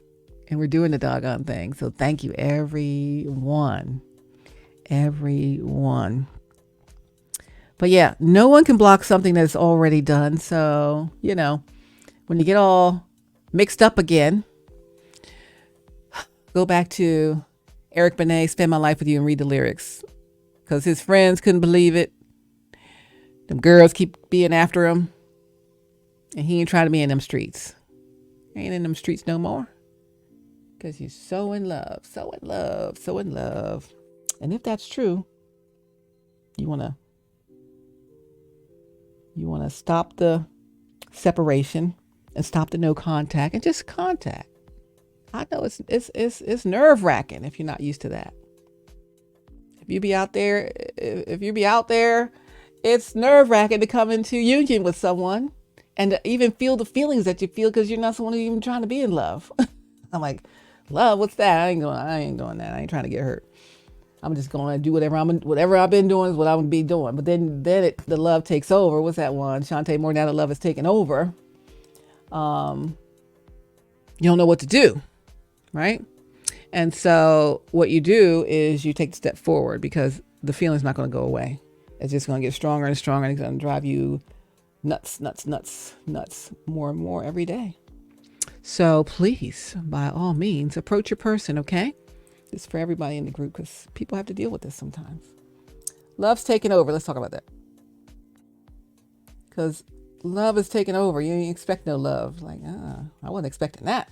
and we're doing the doggone thing. So thank you, everyone. But yeah, no one can block something that's already done. So, when you get all mixed up again, go back to Eric Benet, Spend My Life with You, and read the lyrics. Because his friends couldn't believe it. Them girls keep being after him. And he ain't trying to be in them streets. Ain't in them streets no more. Because you're so in love. And if that's true, you want to stop the separation and stop the no contact and just contact. I know it's nerve-wracking if you're not used to that. you be out there, it's nerve wracking to come into union with someone and to even feel the feelings that you feel because you're not someone who's even trying to be in love. I'm like, love, what's that? I ain't doing that. I ain't trying to get hurt. I'm just going to do whatever I've been doing is what I'm going to be doing. But then the love takes over. What's that one? Shantae Moore, now the love is taken over. You don't know what to do, right? And so what you do is you take the step forward because the feeling's not going to go away. It's just going to get stronger and stronger, and it's going to drive you nuts, more and more every day. So please, by all means, approach your person, okay? It's for everybody in the group because people have to deal with this sometimes. Love's taking over. Let's talk about that. Because love is taking over. You ain't expect no love. Like, I wasn't expecting that.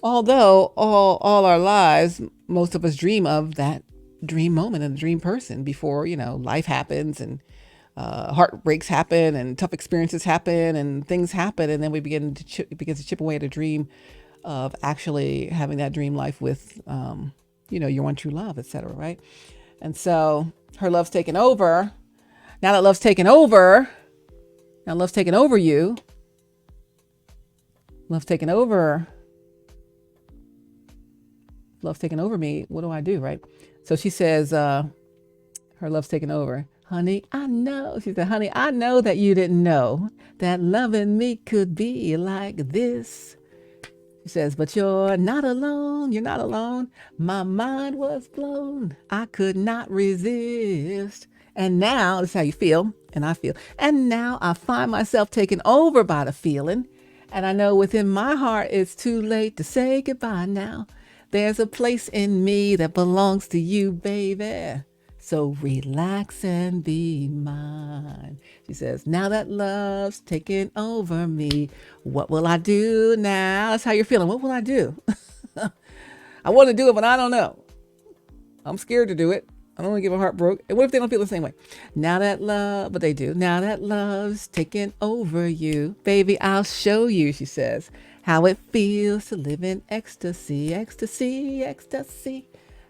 Although all our lives, most of us dream of that dream moment and the dream person before, life happens and heartbreaks happen and tough experiences happen and things happen. And then we begin to chip away at a dream of actually having that dream life with, your one true love, etc. Right. And so her love's taken over. Now that love's taken over. Now love's taken over you. Love's taken over. Love's taken over me. What do I do? Right. So she says, her love's taken over. Honey, I know. She said, honey, I know that you didn't know that loving me could be like this. She says, but you're not alone. You're not alone. My mind was blown. I could not resist. And now, this is how you feel. And I feel. And now I find myself taken over by the feeling. And I know within my heart it's too late to say goodbye now. There's a place in me that belongs to you, baby. So relax and be mine. She says, now that love's taken over me, what will I do now? That's how you're feeling. What will I do? I want to do it, but I don't know. I'm scared to do it. I don't want to get my heart broke. And what if they don't feel the same way? Now that love, but they do. Now that love's taken over you, baby, I'll show you, she says, how it feels to live in ecstasy, ecstasy, ecstasy.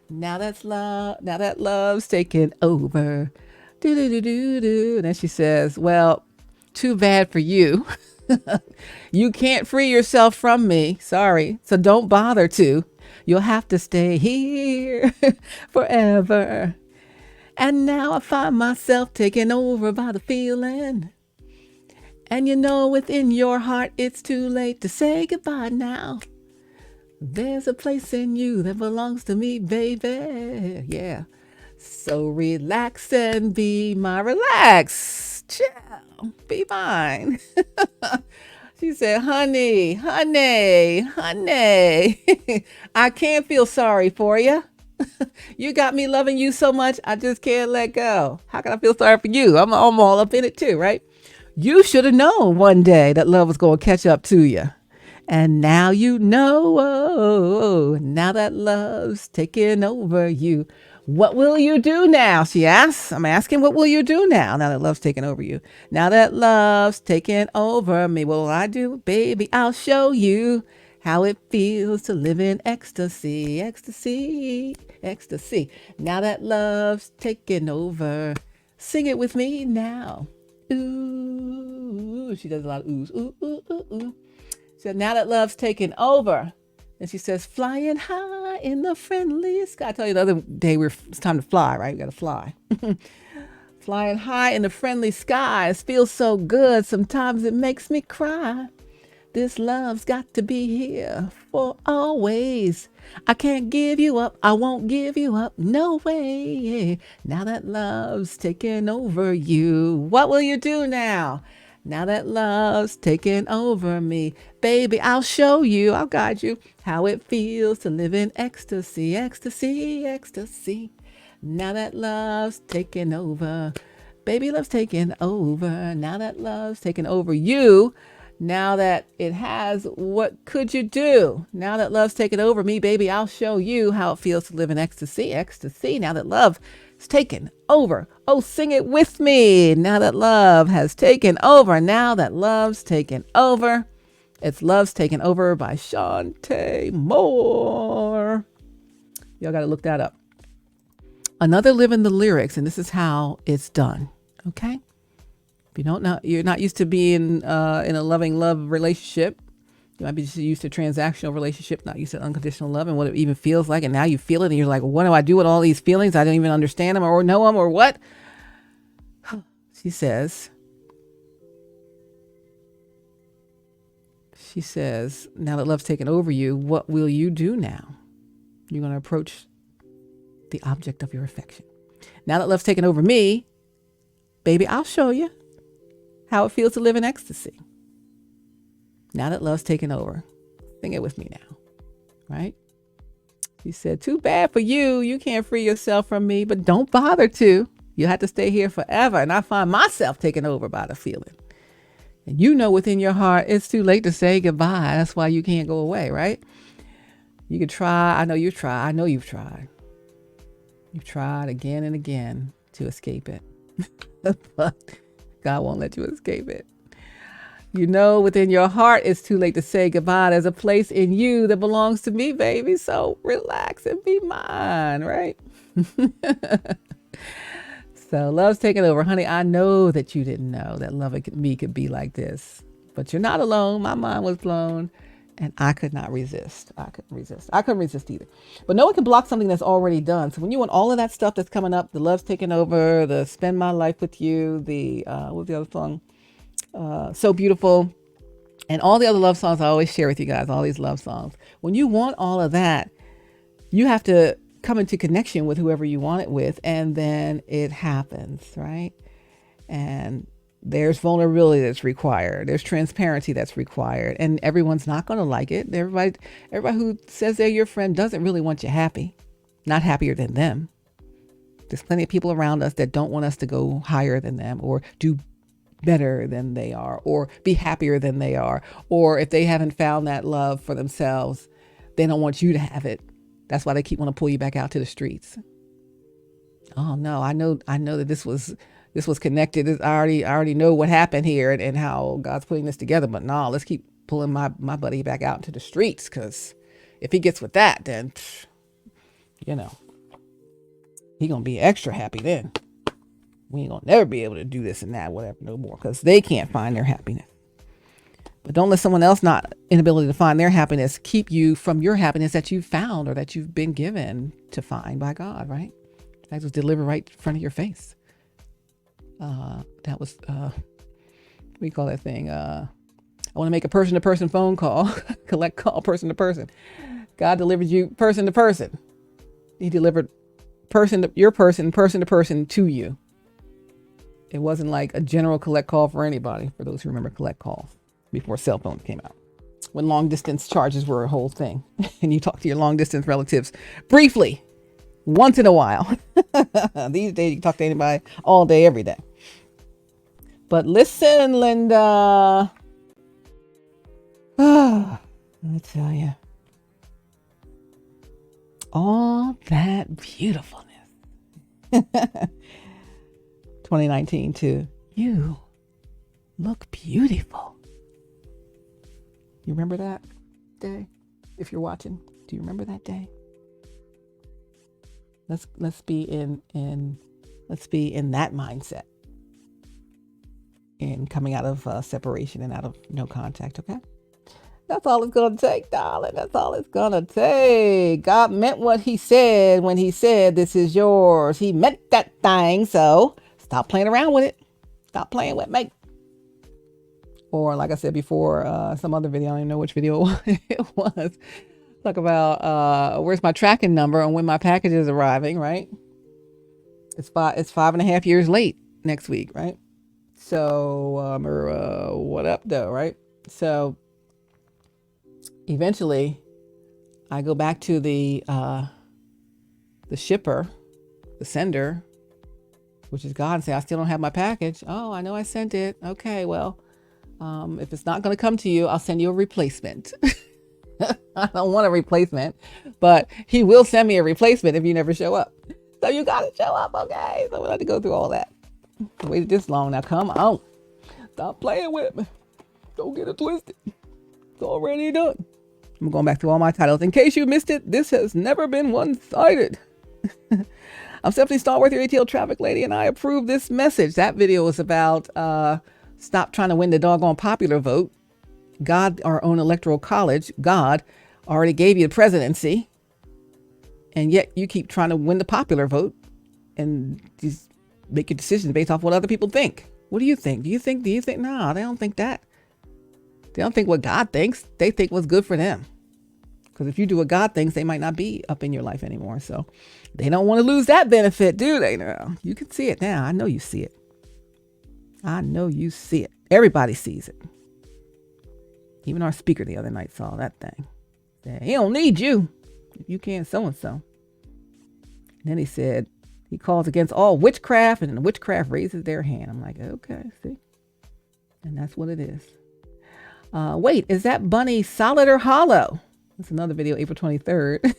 Now that's love. Now that love's taken over. Do do do do do. And then she says, "Well, too bad for you. You can't free yourself from me. Sorry. So don't bother to. You'll have to stay here forever. And now I find myself taken over by the feeling. And within your heart, it's too late to say goodbye now. There's a place in you that belongs to me, baby. Yeah. So relax and be mine. Relax. Chill. Be mine." She said, honey, I can't feel sorry for you. You got me loving you so much, I just can't let go. How can I feel sorry for you? I'm all up in it too, right? You should have known one day that love was going to catch up to you. And now you know, now that love's taken over you. What will you do now? She asks. I'm asking, what will you do now that love's taken over you? Now that love's taken over me, what will I do? Baby, I'll show you how it feels to live in ecstasy, ecstasy, ecstasy. Now that love's taken over. Sing it with me now. Ooh, she does a lot of oohs. Ooh, ooh, ooh, ooh. So now that love's taken over, and she says, flying high in the friendly sky. I tell you the other day, it's time to fly, right? We got to fly. Flying high in the friendly skies feels so good. Sometimes it makes me cry. This love's got to be here for always. I can't give you up. I won't give you up. No way. Now that love's taken over you. What will you do now? Now that love's taken over me, baby, I'll show you, I'll guide you how it feels to live in ecstasy, ecstasy, ecstasy. Now that love's taken over, baby, love's taken over. Now that love's taken over you, now that it has, what could you do? Now that love's taken over me, baby, I'll show you how it feels to live in ecstasy, ecstasy. Now that love is taken over. Oh, sing it with me. Now that love has taken over. Now that love's taken over. It's Love's Taken Over by Shantae Moore. Y'all got to look that up. Another live in the lyrics, and this is how it's done. Okay. If you don't know, you're not used to being in a loving love relationship. You might be just used to transactional relationship, not used to unconditional love and what it even feels like. And now you feel it and you're like, what do I do with all these feelings? I don't even understand them or know them or what? She says, now that love's taken over you, what will you do now? You're going to approach the object of your affection. Now that love's taken over me, baby, I'll show you how it feels to live in ecstasy. Now that love's taken over. Sing it with me now. Right? She said, too bad for you. You can't free yourself from me, but don't bother to. You have to stay here forever. And I find myself taken over by the feeling. And you know within your heart, it's too late to say goodbye. That's why you can't go away, right? You could try. I know you've tried. I know you've tried. You've tried again and again to escape it. But God won't let you escape it. You know within your heart it's too late to say goodbye. There's a place in you that belongs to me, baby. So relax and be mine, right? So love's taking over. Honey, I know that you didn't know that loving me could be like this. But you're not alone. My mind was blown. And I could not resist. I couldn't resist either. But no one can block something that's already done. So when you want all of that stuff that's coming up, the love's taking over, the spend my life with you, the, what was the other song? So Beautiful. And all the other love songs I always share with you guys, all these love songs. When you want all of that, you have to come into connection with whoever you want it with. And then it happens, right? And there's vulnerability that's required. There's transparency that's required. And everyone's not going to like it. Everybody who says they're your friend doesn't really want you happy. Not happier than them. There's plenty of people around us that don't want us to go higher than them or do better than they are or be happier than they are. Or if they haven't found that love for themselves, they don't want you to have it. That's why they keep wanting to pull you back out to the streets. Oh no, I know that this was connected. I already know what happened here and how God's putting this together. But no, let's keep pulling my buddy back out into the streets, because if he gets with that, then, he gonna be extra happy then. We ain't gonna never be able to do this and that, whatever, no more, because they can't find their happiness. But don't let someone else not inability to find their happiness keep you from your happiness that you've found or that you've been given to find by God, right? That was delivered right in front of your face. That was, what do you call that thing? I want to make a person-to-person phone call, collect call person-to-person. God delivered you person-to-person. He delivered your person-to-person to you. It wasn't like a general collect call for anybody, for those who remember collect calls before cell phones came out. When long distance charges were a whole thing. And you talk to your long distance relatives briefly, once in a while. These days you can talk to anybody all day, every day. But listen, Linda. I tell you. All that beautifulness. 2019 too. You look beautiful. You remember that day? If you're watching, do you remember that day? Let's be in that mindset in coming out of separation and out of no contact. Okay, that's all it's gonna take, darling. That's all it's gonna take. God meant what He said when He said this is yours. He meant that thing. So stop playing around with it. Stop playing with me. Or like I said before, some other video, I don't even know which video it was. Talk about where's my tracking number and when my package is arriving, right? It's 5.5 years late next week, right? So, what up though, right? So eventually I go back to the shipper, the sender, which is God, and say, I still don't have my package. Oh, I know I sent it. Okay, well, if it's not going to come to you, I'll send you a replacement. I don't want a replacement, but He will send me a replacement if you never show up. So you got to show up, okay? So we'll have to go through all that. I waited this long. Now come on. Stop playing with me. Don't get it twisted. It's already done. I'm going back through all my titles. In case you missed it, this has never been one-sided. I'm Stephanie Stallworth, your ATL traffic lady, and I approve this message. That video was about stop trying to win the doggone popular vote. God, our own electoral college, God already gave you the presidency, and yet you keep trying to win the popular vote and just make your decisions based off what other people think. What do you think? Do you think? No, they don't think that. They don't think what God thinks. They think what's good for them. Because if you do what God thinks, they might not be up in your life anymore. So they don't want to lose that benefit, do they? No, you can see it now. I know you see it. I know you see it. Everybody sees it. Even our speaker the other night saw that thing. He don't need you if you can't so-and-so. And then he said, he calls against all witchcraft, and the witchcraft raises their hand. I'm like, okay, see? And that's what it is. Wait, is that bunny solid or hollow? That's another video, April 23rd.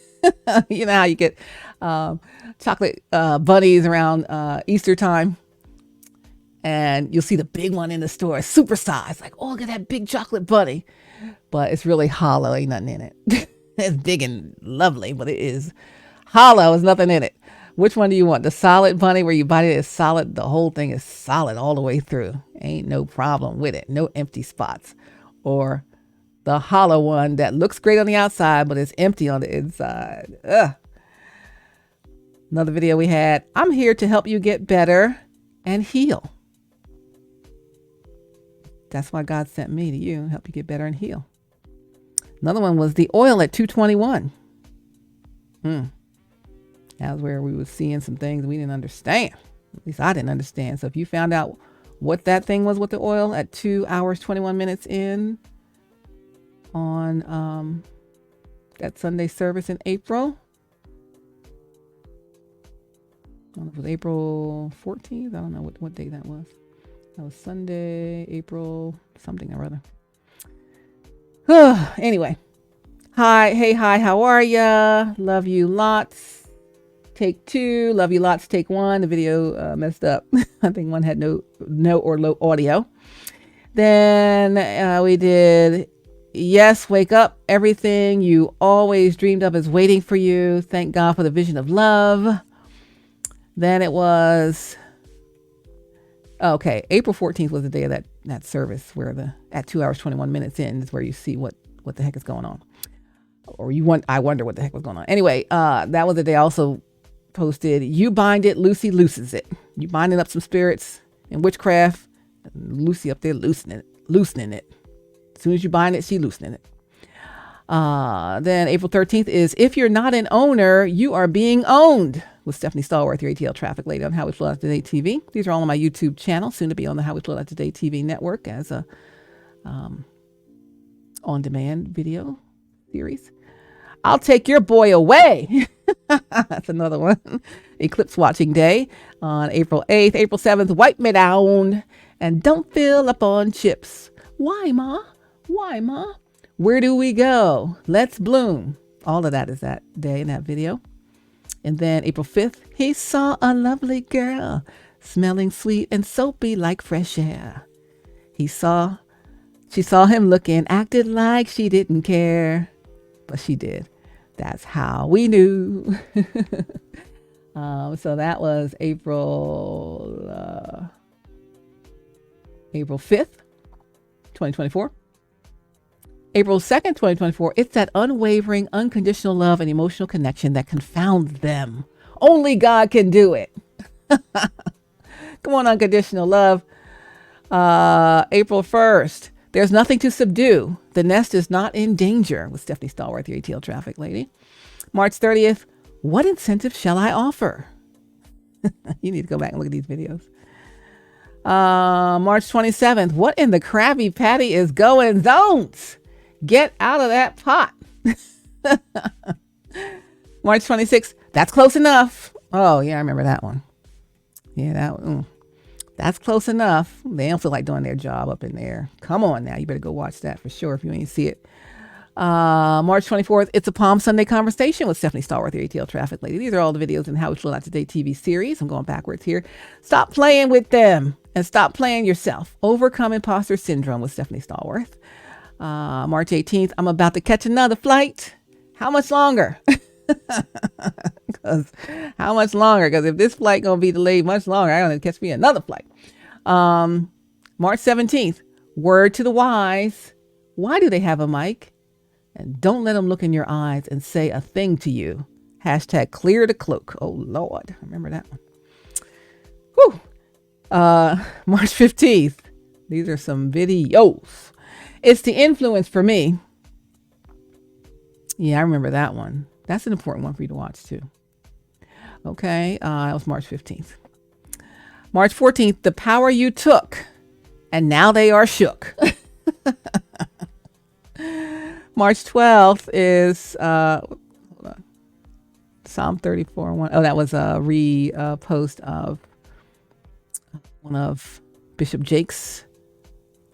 You know how you get chocolate bunnies around Easter time? And you'll see the big one in the store, super size. Like, oh, look at that big chocolate bunny. But it's really hollow. Ain't nothing in it. It's big and lovely, but it is hollow. There's nothing in it. Which one do you want? The solid bunny where you bite it is solid. The whole thing is solid all the way through. Ain't no problem with it. No empty spots. Or the hollow one that looks great on the outside, but it's empty on the inside. Ugh. Another video we had. I'm here to help you get better and heal. That's why God sent me to you, help you get better and heal. Another one was the oil at 221. That was where we were seeing some things we didn't understand. At least I didn't understand. So if you found out what that thing was with the oil at 2 hours, 21 minutes in on that Sunday service in April. I don't know if it was April 14th. I don't know what day that was. That was Sunday, April something or other. Anyway. Hi, how are ya? Love you lots. Take 2. Love you lots. Take 1. The video messed up. I think one had no or low audio. Then we did yes, wake up. Everything you always dreamed of is waiting for you. Thank God for the vision of love. Then it was April 14th was the day of that service where at 2 hours 21 minutes in is where you see what the heck is going on. Or I wonder what the heck was going on. Anyway, that was the day I also posted, you bind it, Lucy looses it. You binding up some spirits and witchcraft, and Lucy up there loosening it. As soon as you bind it, she loosening it. Then April 13th is if you're not an owner, you are being owned with Stephanie Stallworth, your ATL traffic lady on HowWeFlow.Today-TV. These are all on my YouTube channel, soon to be on the HowWeFlow.Today-TV network as a on-demand video series. I'll take your boy away. That's another one. Eclipse watching day on April 8th. April 7th, wipe me down and don't fill up on chips. Why, Ma? Where do we go? Let's bloom. All of that is that day in that video. And then April 5th, he saw a lovely girl smelling sweet and soapy like fresh air. She saw him looking, acted like she didn't care, but she did. That's how we knew. So that was April 5th, 2024. April 2nd, 2024, it's that unwavering, unconditional love and emotional connection that confounds them. Only God can do it. Come on, unconditional love. April 1st, there's nothing to subdue. The nest is not in danger with Stephanie Stallworth, your ATL traffic lady. March 30th, what incentive shall I offer? You need to go back and look at these videos. March 27th, what in the Krabby Patty is going zones? Get out of that pot. March 26th, that's close enough. Oh, yeah, I remember that one. Yeah, that's close enough. They don't feel like doing their job up in there. Come on now. You better go watch that for sure if you ain't see it. March 24th, it's a Palm Sunday conversation with Stephanie Stallworth, your ATL traffic lady. These are all the videos in HowWeFlow.Today-TV series. I'm going backwards here. Stop playing with them and stop playing yourself. Overcome imposter syndrome with Stephanie Stallworth. March 18th, I'm about to catch another flight. How much longer? How much longer? Because if this flight gonna be delayed much longer, I'm gonna catch me another flight. March 17th, word to the wise. Why do they have a mic? And don't let them look in your eyes and say a thing to you. Hashtag clear the cloak. Oh, Lord. Remember that one. Whew. March 15th. These are some videos. It's the influence for me. Yeah, I remember that one. That's an important one for you to watch too. Okay. That was March 15th. March 14th, the power you took and now they are shook. March 12th is Psalm 34:1. Oh, that was a repost of one of Bishop Jake's,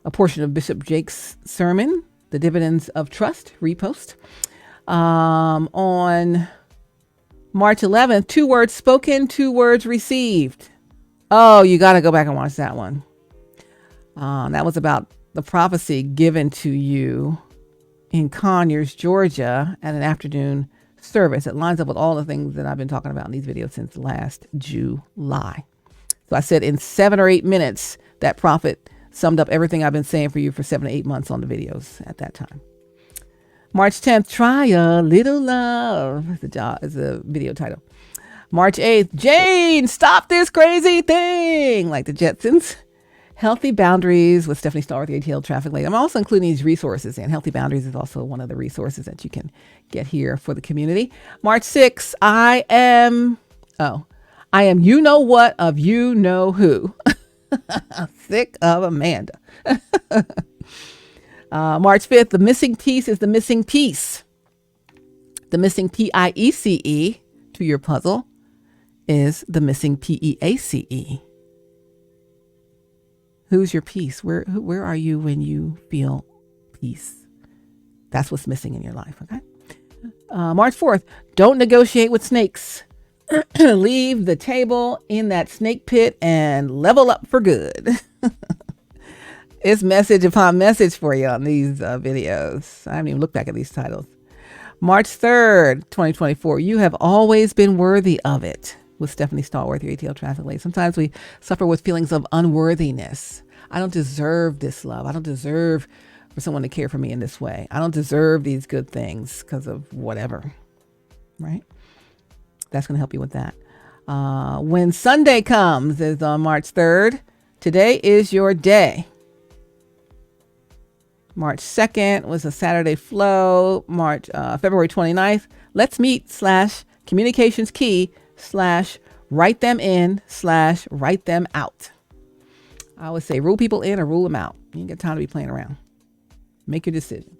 a portion of Bishop Jake's sermon, The Dividends of Trust, repost. On March 11th, 2 words spoken, 2 words received. Oh, you got to go back and watch that one. That was about the prophecy given to you in Conyers, Georgia at an afternoon service. It lines up with all the things that I've been talking about in these videos since last July. So I said in 7 or 8 minutes, that prophet summed up everything I've been saying for you for 7 to 8 months on the videos at that time. March 10th, try a little love is the video title. March 8th, Jane, stop this crazy thing, like the Jetsons. Healthy Boundaries with Stephanie Stallworth, the AtlTrafficLady. I'm also including these resources, and Healthy Boundaries is also one of the resources that you can get here for the community. March 6th, I am you know what of you know who. Sick of Amanda. March 5th, the missing piece is the missing piece. The missing PIECE to your puzzle is the missing PEACE. Who's your peace? Where are you when you feel peace? That's what's missing in your life, okay? March 4th, don't negotiate with snakes. Leave the table in that snake pit and level up for good. It's message upon message for you on these videos. I haven't even looked back at these titles. March 3rd, 2024, you have always been worthy of it. With Stephanie Stallworth, your AtlTrafficLady. Sometimes we suffer with feelings of unworthiness. I don't deserve this love. I don't deserve for someone to care for me in this way. I don't deserve these good things because of whatever, right? That's going to help you with that. When Sunday comes is on March 3rd. Today is your day. March 2nd was a Saturday flow. February 29th, let's meet / communications key / write them in / write them out. I always say rule people in or rule them out. You ain't got time to be playing around. Make your decision.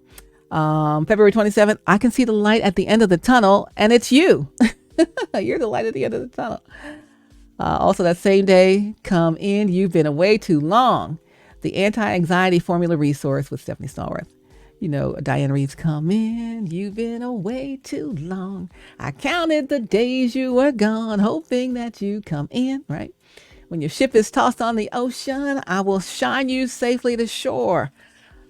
February 27th, I can see the light at the end of the tunnel, and it's you. You're the light at the end of the tunnel. Also that same day, come in, you've been away too long. The anti-anxiety formula resource with Stephanie Stallworth. You know, Diane Reeves, come in, you've been away too long. I counted the days you were gone, hoping that you come in, right? When your ship is tossed on the ocean, I will shine you safely to shore.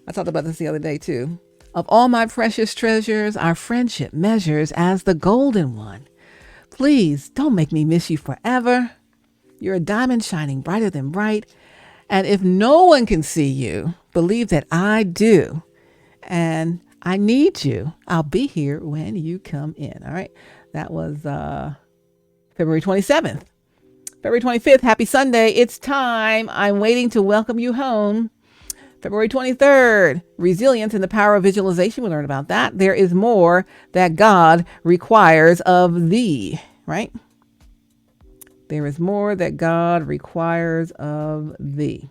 I talked about this the other day too. Of all my precious treasures, our friendship measures as the golden one. Please don't make me miss you forever. You're a diamond shining brighter than bright. And if no one can see you, believe that I do. And I need you. I'll be here when you come in. All right. That was February 27th. February 25th. Happy Sunday. It's time. I'm waiting to welcome you home. February 23rd. Resilience and the power of visualization. We learned about that. There is more that God requires of thee. Right? There is more that God requires of thee.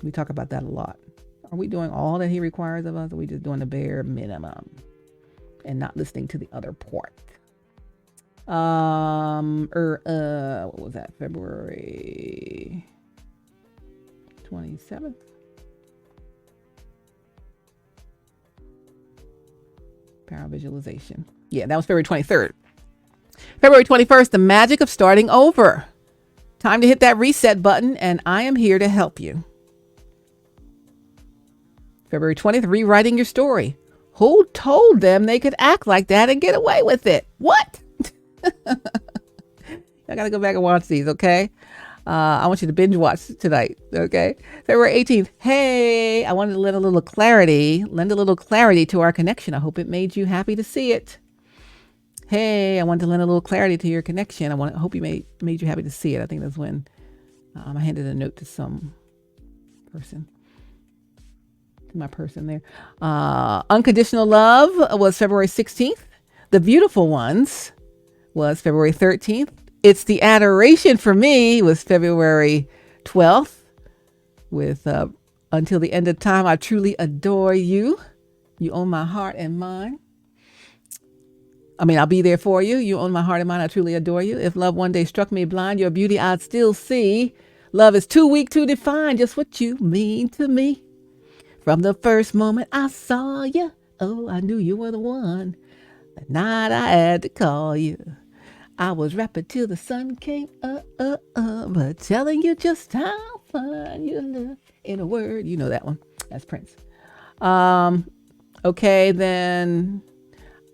We talk about that a lot. Are we doing all that he requires of us? Or are we just doing the bare minimum and not listening to the other part? What was that? February 27th? Power visualization. Yeah, that was February 23rd. February 21st, the magic of starting over. Time to hit that reset button, and I am here to help you. February 20th, rewriting your story. Who told them they could act like that and get away with it? What? I gotta go back and watch these, okay? I want you to binge watch tonight, okay? February 18th. Hey, I wanted to lend a little clarity to our connection. I hope it made you happy to see it. Hey, I wanted to lend a little clarity to your connection. I hope you made you happy to see it. I think that's when I handed a note to some person. To my person there. Unconditional Love was February 16th. The Beautiful Ones was February 13th. It's the Adoration for Me was February 12th with Until the End of Time. I Truly Adore You. You Own My Heart and Mine. I'll be there for you. You own my heart and mind. I truly adore you. If love one day struck me blind, your beauty I'd still see. Love is too weak to define just what you mean to me. From the first moment I saw you, oh, I knew you were the one. The night I had to call you. I was rapping till the sun came up, but telling you just how fine you look. In a word, you know that one. That's Prince. Okay, then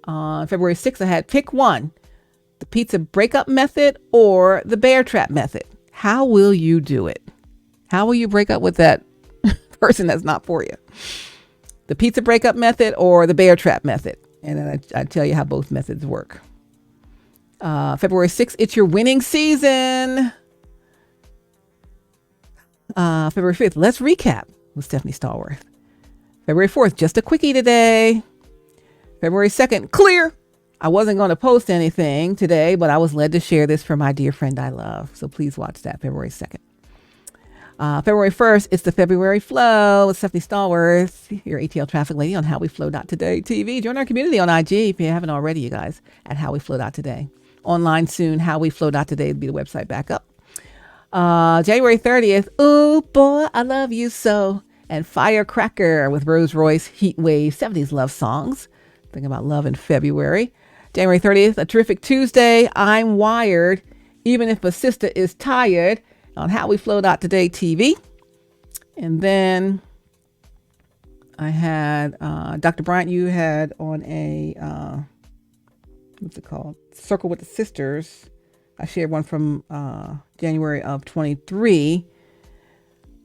on February 6th, I had pick one. The pizza breakup method or the bear trap method. How will you do it? How will you break up with that person that's not for you? The pizza breakup method or the bear trap method? And then I tell you how both methods work. February 6th, it's your winning season. February 5th, let's recap with Stephanie Stallworth. February 4th, just a quickie today. February 2nd, clear. I wasn't going to post anything today, but I was led to share this for my dear friend I love. So please watch that, February 2nd. February 1st, it's the February Flow with Stephanie Stallworth, your ATL Traffic Lady on HowWeFlow.Today-TV. Join our community on IG if you haven't already, you guys, at HowWeFlow.Today. Online soon, HowWeFlow.Today will be the website back up. January 30th, ooh, boy, I love you so. And Firecracker with Rose Royce, Heat Wave, 70s love songs. Thinking about love in February. January 30th, a terrific Tuesday. I'm wired, even if a sister is tired, on HowWeFlow.Today-TV. And then I had Dr. Bryant, you had on a, what's it called? Circle with the Sisters. I shared one from January of 23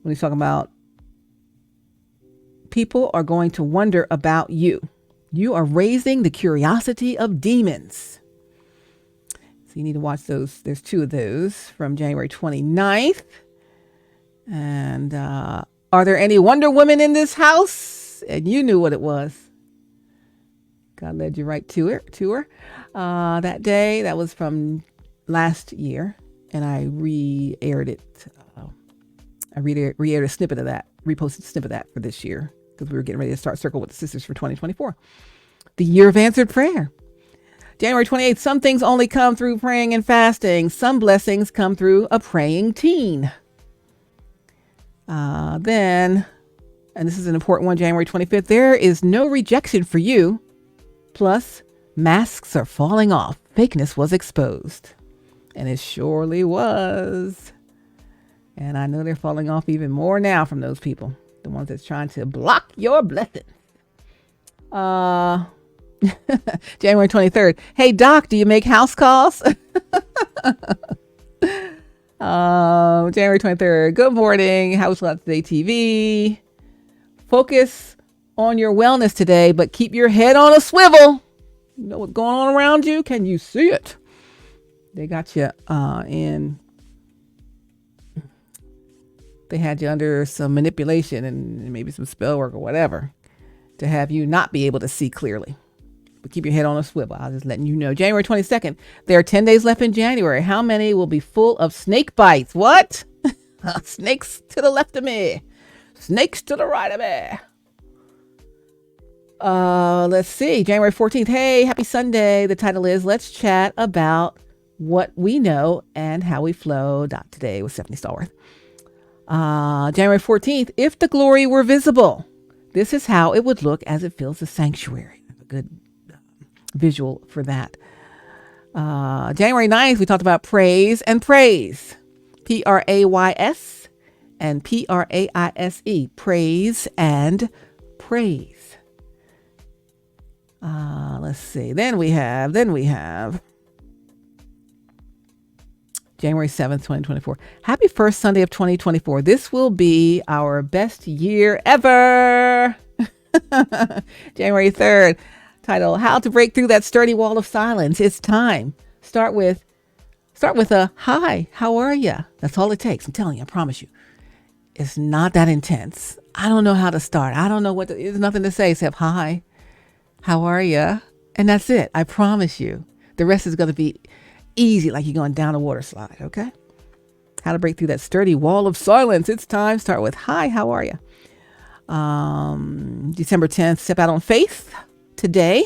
when he's talking about people are going to wonder about you. You are raising the curiosity of demons. So you need to watch those. There's two of those from January 29th. And are there any Wonder Women in this house? And you knew what it was. God led you right to her. That day, that was from last year. And I re-aired it. I re-aired a snippet of that, reposted a snippet of that for this year, because we were getting ready to start Circle with the Sisters for 2024. The year of answered prayer. January 28th, some things only come through praying and fasting. Some blessings come through a praying teen. Then, and this is an important one, January 25th, there is no rejection for you. Plus, masks are falling off. Fakeness was exposed. And it surely was. And I know they're falling off even more now from those people. The ones that's trying to block your blessings. January 23rd. Hey, Doc, do you make house calls? January 23rd. Good morning. HowWeFlow.Today-TV. Focus on your wellness today, but keep your head on a swivel. You know what's going on around you? Can you see it? They got you they had you under some manipulation and maybe some spell work or whatever to have you not be able to see clearly. But keep your head on a swivel. I'm just letting you know. January 22nd, there are 10 days left in January. How many will be full of snake bites? What? Snakes to the left of me. Snakes to the right of me. Let's see. January 14th. Hey, happy Sunday. The title is Let's Chat About What We Know and How We Flow.Today with Stephanie Stallworth. January 14th. If the glory were visible, this is how it would look as it fills the sanctuary. A good visual for that. January 9th, we talked about praise and praise. Prays and praise. Praise and praise. Let's see. Then we have January 7th, 2024. Happy first Sunday of 2024. This will be our best year ever. January 3rd. Title, How to Break Through That Sturdy Wall of Silence. It's time. Start with a hi, how are ya? That's all it takes. I'm telling you, I promise you. It's not that intense. I don't know how to start. I don't know there's nothing to say except hi, how are ya? And that's it. I promise you. The rest is going to be easy, like you're going down a water slide, okay? How to break through that sturdy wall of silence. It's time. Start with, hi, how are you? December 10th, step out on faith today.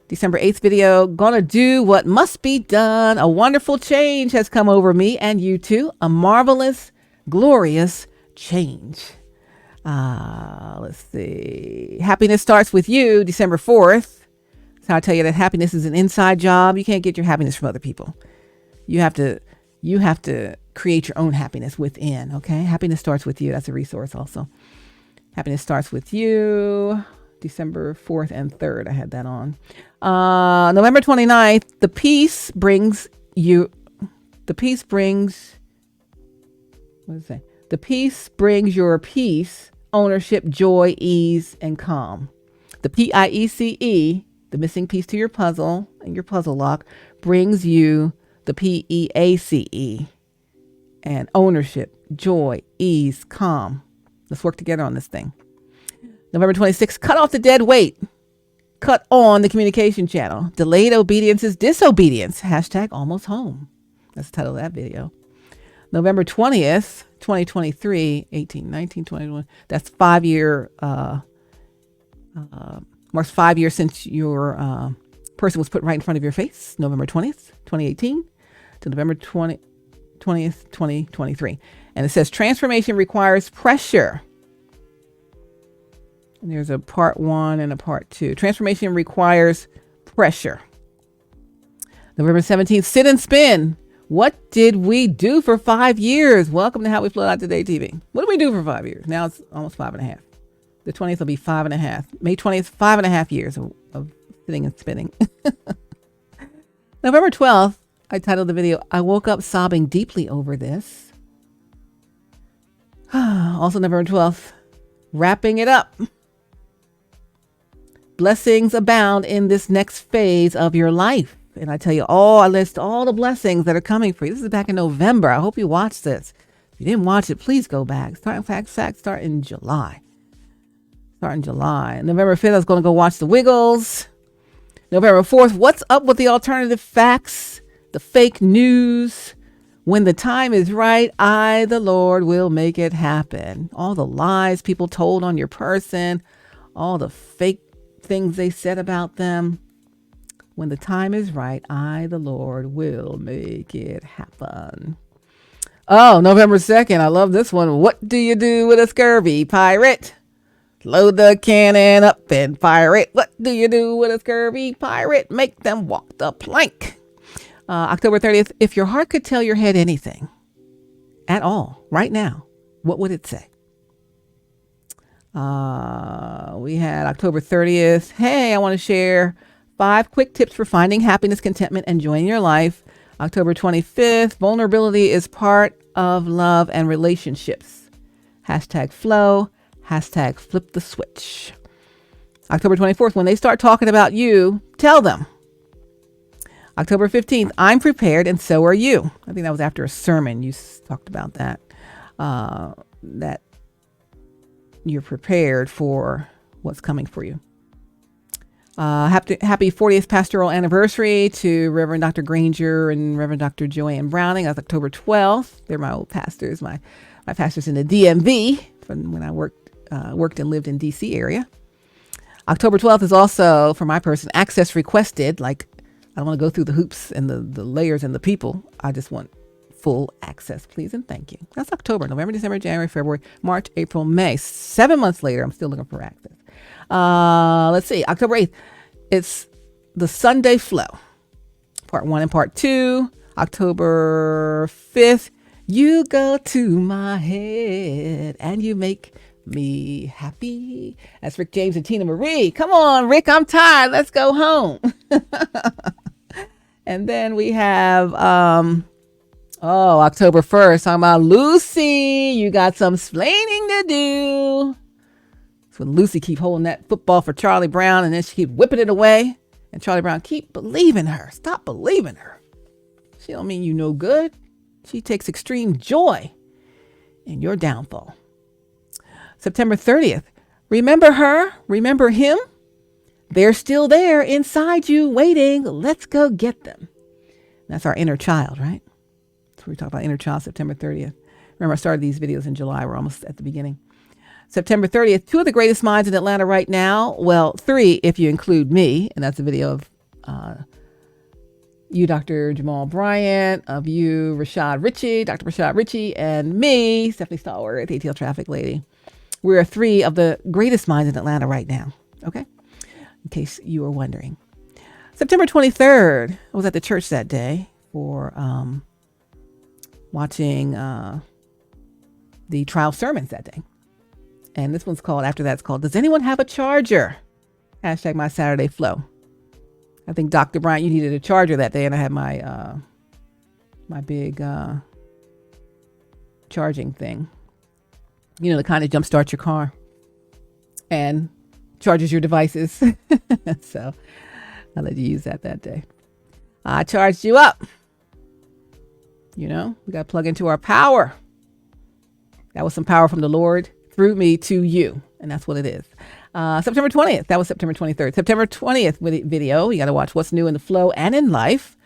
December 8th video, gonna do what must be done. A wonderful change has come over me and you too. A marvelous, glorious change. Let's see. Happiness starts with you, December 4th. So I tell you that happiness is an inside job. You can't get your happiness from other people. You have to create your own happiness within, okay? Happiness starts with you. That's a resource also. Happiness starts with you. December 4th and 3rd. I had that on. November 29th, the peace brings, what does it say? The peace brings your peace, ownership, joy, ease, and calm. The PIECE, the missing piece to your puzzle and your puzzle lock, brings you the PEACE and ownership, joy, ease, calm. Let's work together on this thing. November 26th, cut off the dead weight. Cut on the communication channel. Delayed obedience is disobedience. Hashtag almost home. That's the title of that video. November 20th, 2023, 18, 19, 21. That's 5 year, marks 5 years since your person was put right in front of your face. November 20th, 2018 to November 20th, 2023. And it says transformation requires pressure. And there's a part 1 and a part 2. Transformation requires pressure. November 17th, sit and spin. What did we do for 5 years? Welcome to HowWeFlow.Today-TV. What did we do for 5 years? Now it's almost 5.5. The 20th will be 5.5. May 20th, 5.5 years of sitting and spinning. November 12th, I titled the video, I woke up sobbing deeply over this. Also November 12th, wrapping it up. Blessings abound in this next phase of your life. And I tell you, I list all the blessings that are coming for you. This is back in November. I hope you watched this. If you didn't watch it, please go back. Start in July. November 5th, I was going to go watch The Wiggles. November 4th, what's up with the alternative facts, the fake news? When the time is right, I, the Lord, will make it happen. All the lies people told on your person, all the fake things they said about them. When the time is right, I, the Lord, will make it happen. Oh, November 2nd. I love this one. What do you do with a scurvy pirate? Load the cannon up and fire it. What do you do with a scurvy pirate? Make them walk the plank. October 30th. If your heart could tell your head anything at all right now, what would it say? We had October 30th. Hey, I want to share 5 quick tips for finding happiness, contentment, and joy in your life. October 25th, vulnerability is part of love and relationships. Hashtag flow, hashtag flip the switch. October 24th, when they start talking about you, tell them. October 15th, I'm prepared and so are you. I think that was after a sermon. You talked about that. That you're prepared for what's coming for you. Happy 40th pastoral anniversary to Reverend Dr. Granger and Reverend Dr. Joanne Browning. That's October 12th. They're my old pastors, my pastors in the DMV from when I worked and lived in DC area. October 12th is also, for my person, access requested. Like, I don't want to go through the hoops and the layers and the people. I just want full access, please and thank you. That's October, November, December, January, February, March, April, May. 7 months later, I'm still looking for access. Let's see, October 8th, it's the Sunday Flow, part 1 and part 2. October 5th, you go to my head and you make me happy. That's Rick James and Tina Marie. Come on, Rick, I'm tired. Let's go home. And then we have Oh, October 1st. Talking about Lucy. You got some splaining to do. That's when Lucy keep holding that football for Charlie Brown, and then she keep whipping it away. And Charlie Brown keep believing her. Stop believing her. She don't mean you no good. She takes extreme joy in your downfall. September 30th. Remember her? Remember him? They're still there inside you waiting. Let's go get them. That's our inner child, right? So we talk about inner child September 30th. Remember, I started these videos in July. We're almost at the beginning. September 30th, 2 of the greatest minds in Atlanta right now. Well, 3 if you include me. And that's a video of you, Dr. Jamal Bryant, of you, Rashad Ritchie, Dr. Rashad Ritchie, and me, Stephanie Stallworth, AtlTrafficLady. We're 3 of the greatest minds in Atlanta right now. Okay? In case you were wondering. September 23rd, I was at the church that day for watching the trial sermons that day. And this one's called, after that's called, Does Anyone Have a Charger? Hashtag my Saturday flow. I think Dr. Bryant, you needed a charger that day, and I had my my big charging thing. You know, the kind that jumpstarts your car and charges your devices. So I let you use that day. I charged you up. You know, we got to plug into our power. That was some power from the Lord through me to you. And that's what it is. September 20th. That was September 23rd. September 20th video. You got to watch What's New in the Flow and in Life.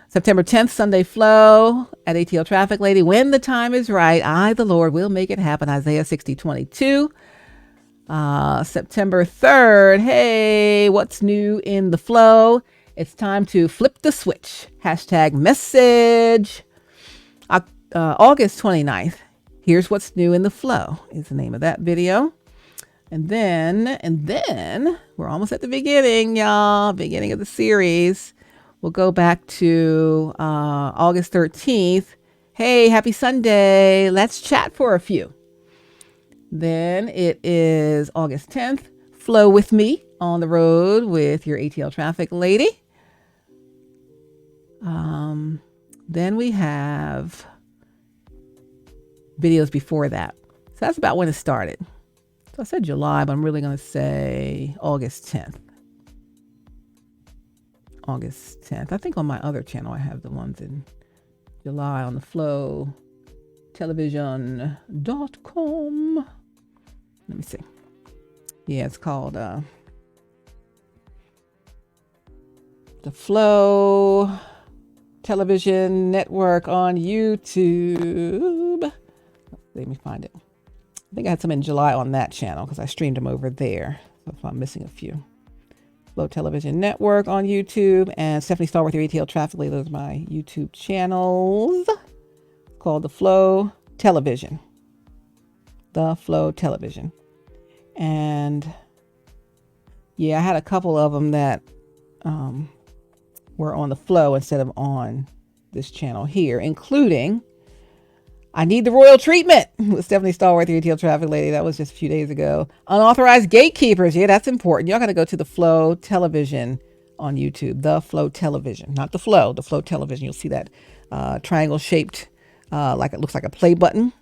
September 10th, Sunday Flow at AtlTrafficLady. When the time is right, I, the Lord, will make it happen. Isaiah 60:22. September 3rd. Hey, what's new in the flow? It's time to flip the switch. Hashtag message. August 29th. Here's what's new in the flow is the name of that video. And then we're almost at the beginning, y'all. Beginning of the series. We'll go back to August 13th. Hey, happy Sunday. Let's chat for a few. Then it is August 10th. Flow with me on the road with your AtlTrafficLady. Then we have videos before that. So that's about when it started. So I said July, but I'm really going to say August 10th. August 10th. I think on my other channel, I have the ones in July on the Flow television.com. Let me see. Yeah, it's called the Flow Television Network on YouTube. Let me find it. I think I had some in July on that channel because I streamed them over there. So if I'm missing a few. Flow Television Network on YouTube and Stephanie Stallworth, your AtlTrafficLady. Those are my YouTube channels. It's called The Flow Television. The Flow Television. And yeah, I had a couple of them that were on the Flow instead of on this channel here, including I Need the Royal Treatment with Stephanie Stallworth, your AtlTrafficLady. That was just a few days ago. Unauthorized gatekeepers. Yeah, that's important. Y'all got to go to the Flow Television on YouTube. The Flow Television, not the Flow, the Flow Television. You'll see that triangle shaped, like it looks like a play button.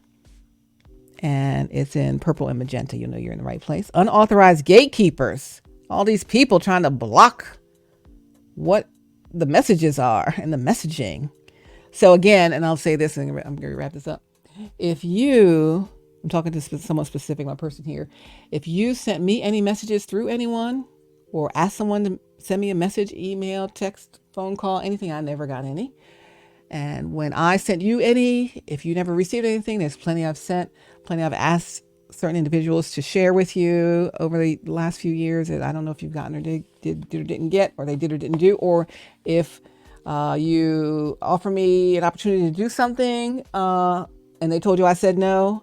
And it's in purple and magenta. You know you're in the right place. Unauthorized gatekeepers. All these people trying to block what the messages are and the messaging. So again, and I'll say this, and I'm going to wrap this up. If you, I'm talking to someone specific, my person here. If you sent me any messages through anyone or asked someone to send me a message, email, text, phone call, anything, I never got any. And when I sent you any, if you never received anything, there's plenty I've sent, plenty I've asked certain individuals to share with you over the last few years that I don't know if you've gotten or did or didn't get, or they did or didn't do, or if you offer me an opportunity to do something and they told you I said no,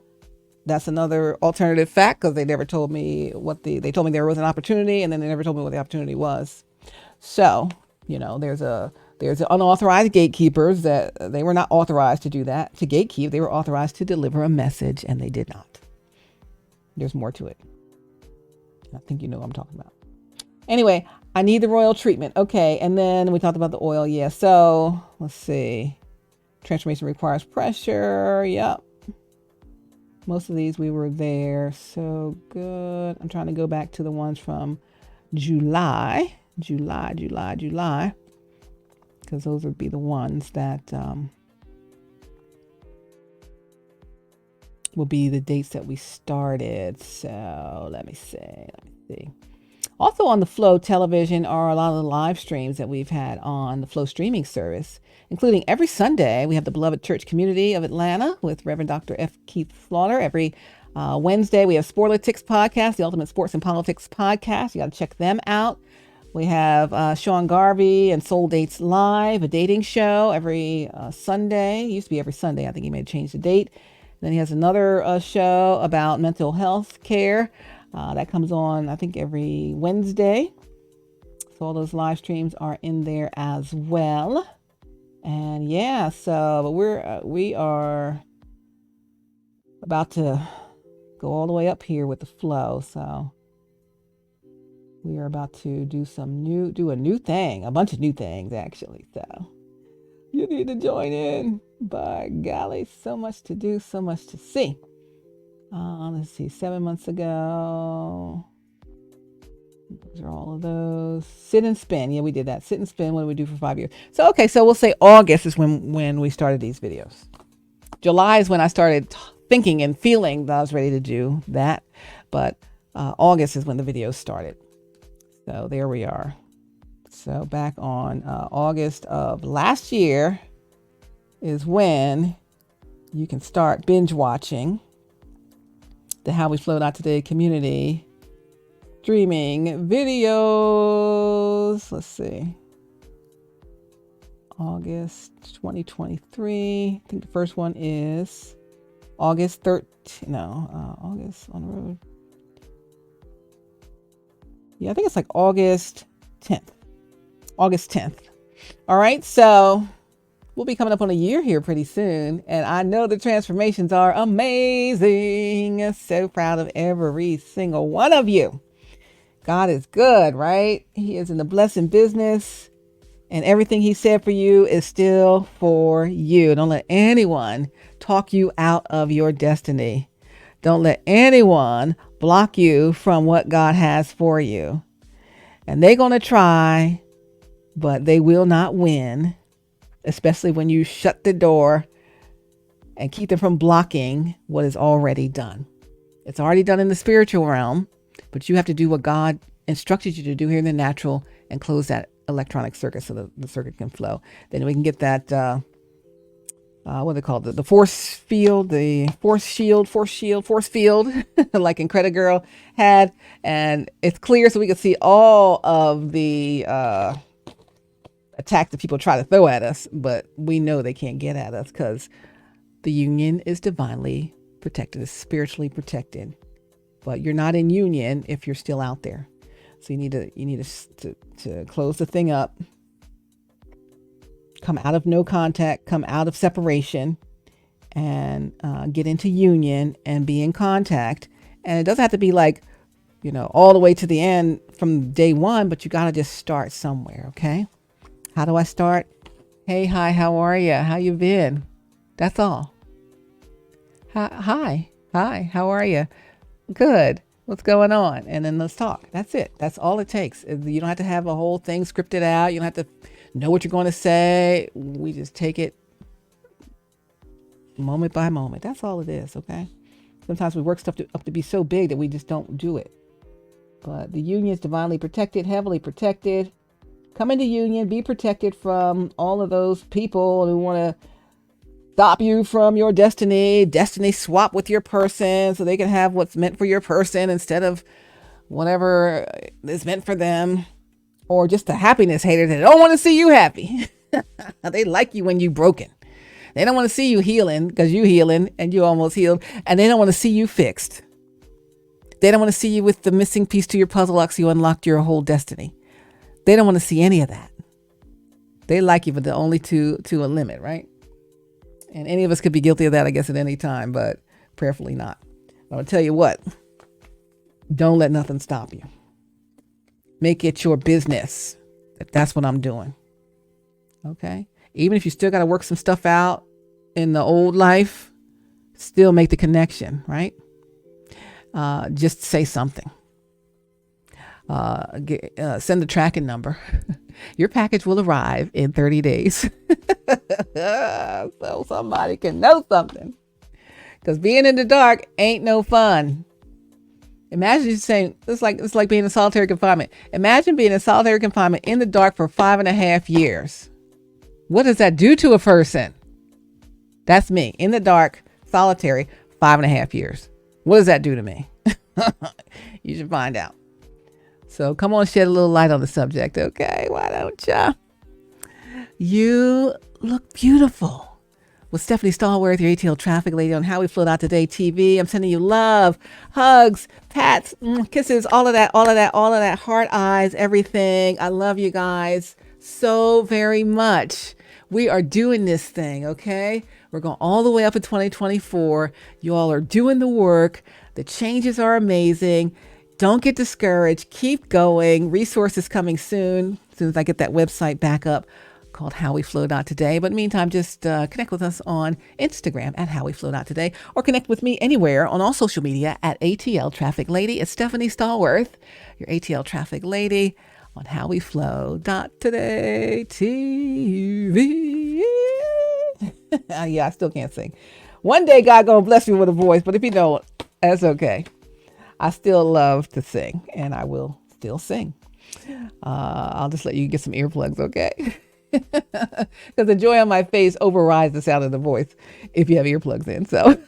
that's another alternative fact, because they never told me they told me there was an opportunity, and then they never told me what the opportunity was. So, you know, there's unauthorized gatekeepers that they were not authorized to do that, to gatekeep. They were authorized to deliver a message, and they did not. There's more to it. I think you know what I'm talking about. Anyway, I Need the Royal Treatment. Okay, and then we talked about the oil. Yeah, so let's see. Transformation requires pressure. Yep. Most of these we were there. So good. I'm trying to go back to the ones from July. Because those would be the ones that will be the dates that we started. So let me see. Also on the Flow television are a lot of the live streams that we've had on the Flow streaming service, including every Sunday. We have the Beloved Church Community of Atlanta with Reverend Dr. F. Keith Slaughter. Every Wednesday, we have Sporpolitics Podcast, the Ultimate Sports and Politics Podcast. You got to check them out. We have Sean Garvey and Soul Dates Live, a dating show every Sunday. It used to be every Sunday. I think he may have changed the date. Then he has another show about mental health care. That comes on, I think, every Wednesday. So all those live streams are in there as well. And yeah, so but we are about to go all the way up here with the Flow. So we are about to do a new thing, a bunch of new things actually. So you need to join in. By golly, so much to do, so much to see. Let's see, 7 months ago. Those are all of those. Sit and spin. Yeah, we did that. Sit and spin. What do we do for 5 years? So, okay, so we'll say August is when we started these videos. July is when I started thinking and feeling that I was ready to do that. But August is when the videos started. So there we are. So back on August of last year is when you can start binge watching the HowWeFlow.Today community streaming videos. Let's see. August 2023. I think the first one is August 13th. No, August on the road. Yeah, I think it's like August 10th. August 10th. All right, so we'll be coming up on a year here pretty soon. And I know the transformations are amazing. So proud of every single one of you. God is good, right? He is in the blessing business. And everything he said for you is still for you. Don't let anyone talk you out of your destiny. Don't let anyone block you from what God has for you. And they're going to try, but they will not win. Especially when you shut the door and keep them from blocking what is already done. It's already done in the spiritual realm, but you have to do what God instructed you to do here in the natural and close that electronic circuit so the circuit can flow. Then we can get that, what they call the force field, force field, like IncrediGirl had. And it's clear so we can see all of the attack that people try to throw at us, but we know they can't get at us because the union is divinely protected, is spiritually protected. But you're not in union if you're still out there. So you need to close the thing up, come out of no contact, come out of separation, and get into union and be in contact. And it doesn't have to be like, all the way to the end from day one, but you got to just start somewhere, okay? How do I start? Hey, hi, how are you? How you been? That's all. Hi, how are you? Good. What's going on? And then let's talk. That's it. That's all it takes. You don't have to have a whole thing scripted out. You don't have to know what you're going to say. We just take it moment by moment. That's all it is, okay? Sometimes we work stuff up to be so big that we just don't do it. But the union is divinely protected, heavily protected. Come into union, be protected from all of those people who want to stop you from your destiny swap with your person so they can have what's meant for your person instead of whatever is meant for them. Or just the happiness haters that don't want to see you happy. They like you when you broken. They don't want to see you healing because you healing and you almost healed. And they don't want to see you fixed. They don't want to see you with the missing piece to your puzzle like you unlocked your whole destiny. They don't want to see any of that. They like you, but they're only to a limit, right? And any of us could be guilty of that, I guess, at any time, but prayerfully not. I'll tell you what, don't let nothing stop you. Make it your business. That's what I'm doing. Okay? Even if you still got to work some stuff out, in the old life, still make the connection, right? Just say something. Send the tracking number. Your package will arrive in 30 days. So somebody can know something. Because being in the dark ain't no fun. Imagine you saying, it's like being in solitary confinement. Imagine being in solitary confinement in the dark for 5.5 years. What does that do to a person? That's me, in the dark, solitary, 5.5 years. What does that do to me? You should find out. So come on, shed a little light on the subject, okay? Why don't ya? You look beautiful. With Stephanie Stallworth, your ATL traffic lady on HowWeFlow.Today-TV. I'm sending you love, hugs, pats, kisses, all of that, heart eyes, everything. I love you guys so very much. We are doing this thing, okay? We're going all the way up in 2024. You all are doing the work. The changes are amazing. Don't get discouraged. Keep going. Resources coming soon as I get that website back up, called HowWeFlow.Today. But in the meantime, just connect with us on Instagram at HowWeFlow.Today, or connect with me anywhere on all social media at AtlTrafficLady. It's Stephanie Stallworth, your ATL Traffic Lady on HowWeFlow.Today-TV. Yeah, I still can't sing. One day God gonna bless me with a voice, but if you don't, that's okay. I still love to sing, and I will still sing. I'll just let you get some earplugs, okay? Because the joy on my face overrides the sound of the voice if you have earplugs in. So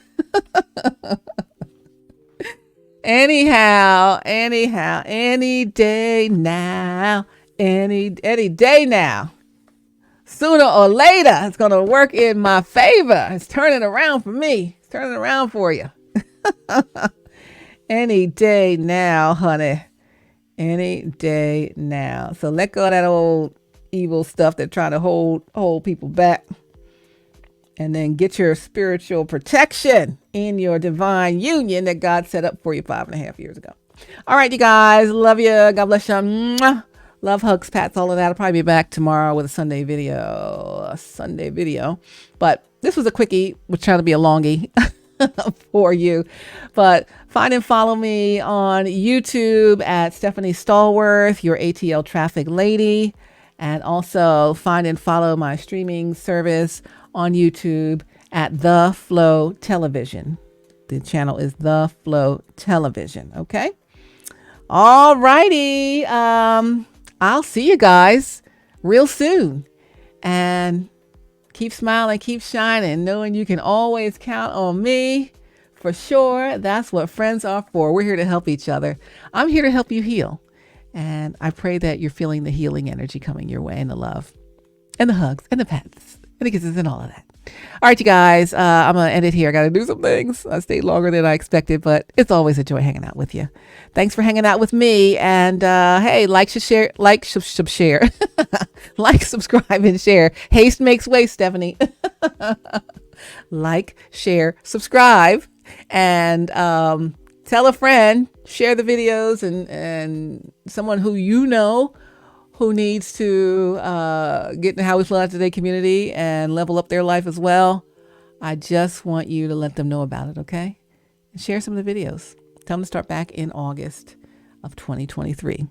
anyhow, any day now, any day now, sooner or later, it's going to work in my favor. It's turning around for me. It's turning around for you. Any day now, honey. Any day now. So let go of that old evil stuff that try to hold people back, and then get your spiritual protection in your divine union that God set up for you 5.5 years ago. All right, you guys, love you. God bless you. Mwah. Love, hugs, pats, all of that. I'll probably be back tomorrow with a Sunday video. But this was a quickie. We're trying to be a longie for you. But find and follow me on YouTube at Stephanie Stallworth, your ATL Traffic Lady. And also find and follow my streaming service on YouTube at The Flow Television. The channel is The Flow Television. Okay. All righty. I'll see you guys real soon. And keep smiling, keep shining, knowing you can always count on me. For sure. That's what friends are for. We're here to help each other. I'm here to help you heal. And I pray that you're feeling the healing energy coming your way, and the love and the hugs and the pats and the kisses and all of that. All right, you guys, I'm going to end it here. I got to do some things. I stayed longer than I expected, but it's always a joy hanging out with you. Thanks for hanging out with me. And hey, like, subscribe, and share. Haste makes waste, Stephanie. Like, share, subscribe, and tell a friend, share the videos, and someone who you know who needs to get in the How We Flow Out Today community and level up their life as well. I just want you to let them know about it, okay? And share some of the videos. Tell them to start back in August of 2023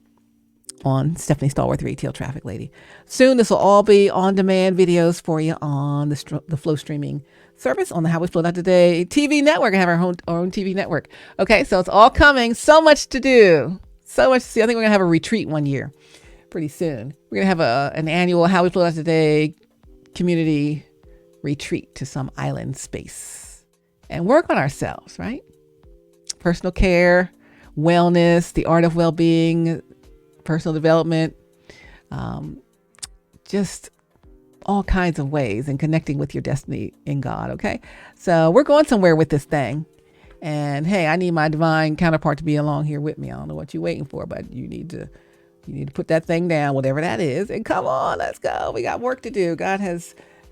on Stephanie Stallworth, your ATL Traffic Lady. Soon, this will all be on-demand videos for you on the Flow streaming service on the How We Flow Today-TV network. I have our own TV network. Okay, so it's all coming. So much to do. So much to see. I think we're going to have a retreat one year pretty soon. We're going to have an annual How We Flow Today community retreat to some island space and work on ourselves, right? Personal care, wellness, the art of well-being, personal development, just all kinds of ways, and connecting with your destiny in God. Okay. So we're going somewhere with this thing, and hey, I need my divine counterpart to be along here with me. I don't know what you're waiting for, but you need to put that thing down, whatever that is, and come on, let's go. We got work to do.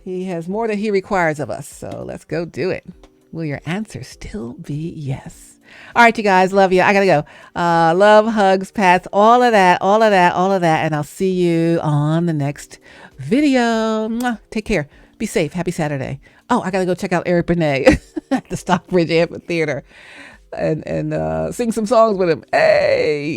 He has more that he requires of us. So let's go do it. Will your answer still be yes? All right, you guys, love you. I gotta go. Love, hugs, pats, all of that. And I'll see you on the next video. Mwah. Take care. Be safe. Happy Saturday. Oh, I gotta go check out Eric Benet at the Stockbridge Amphitheater and sing some songs with him. Hey.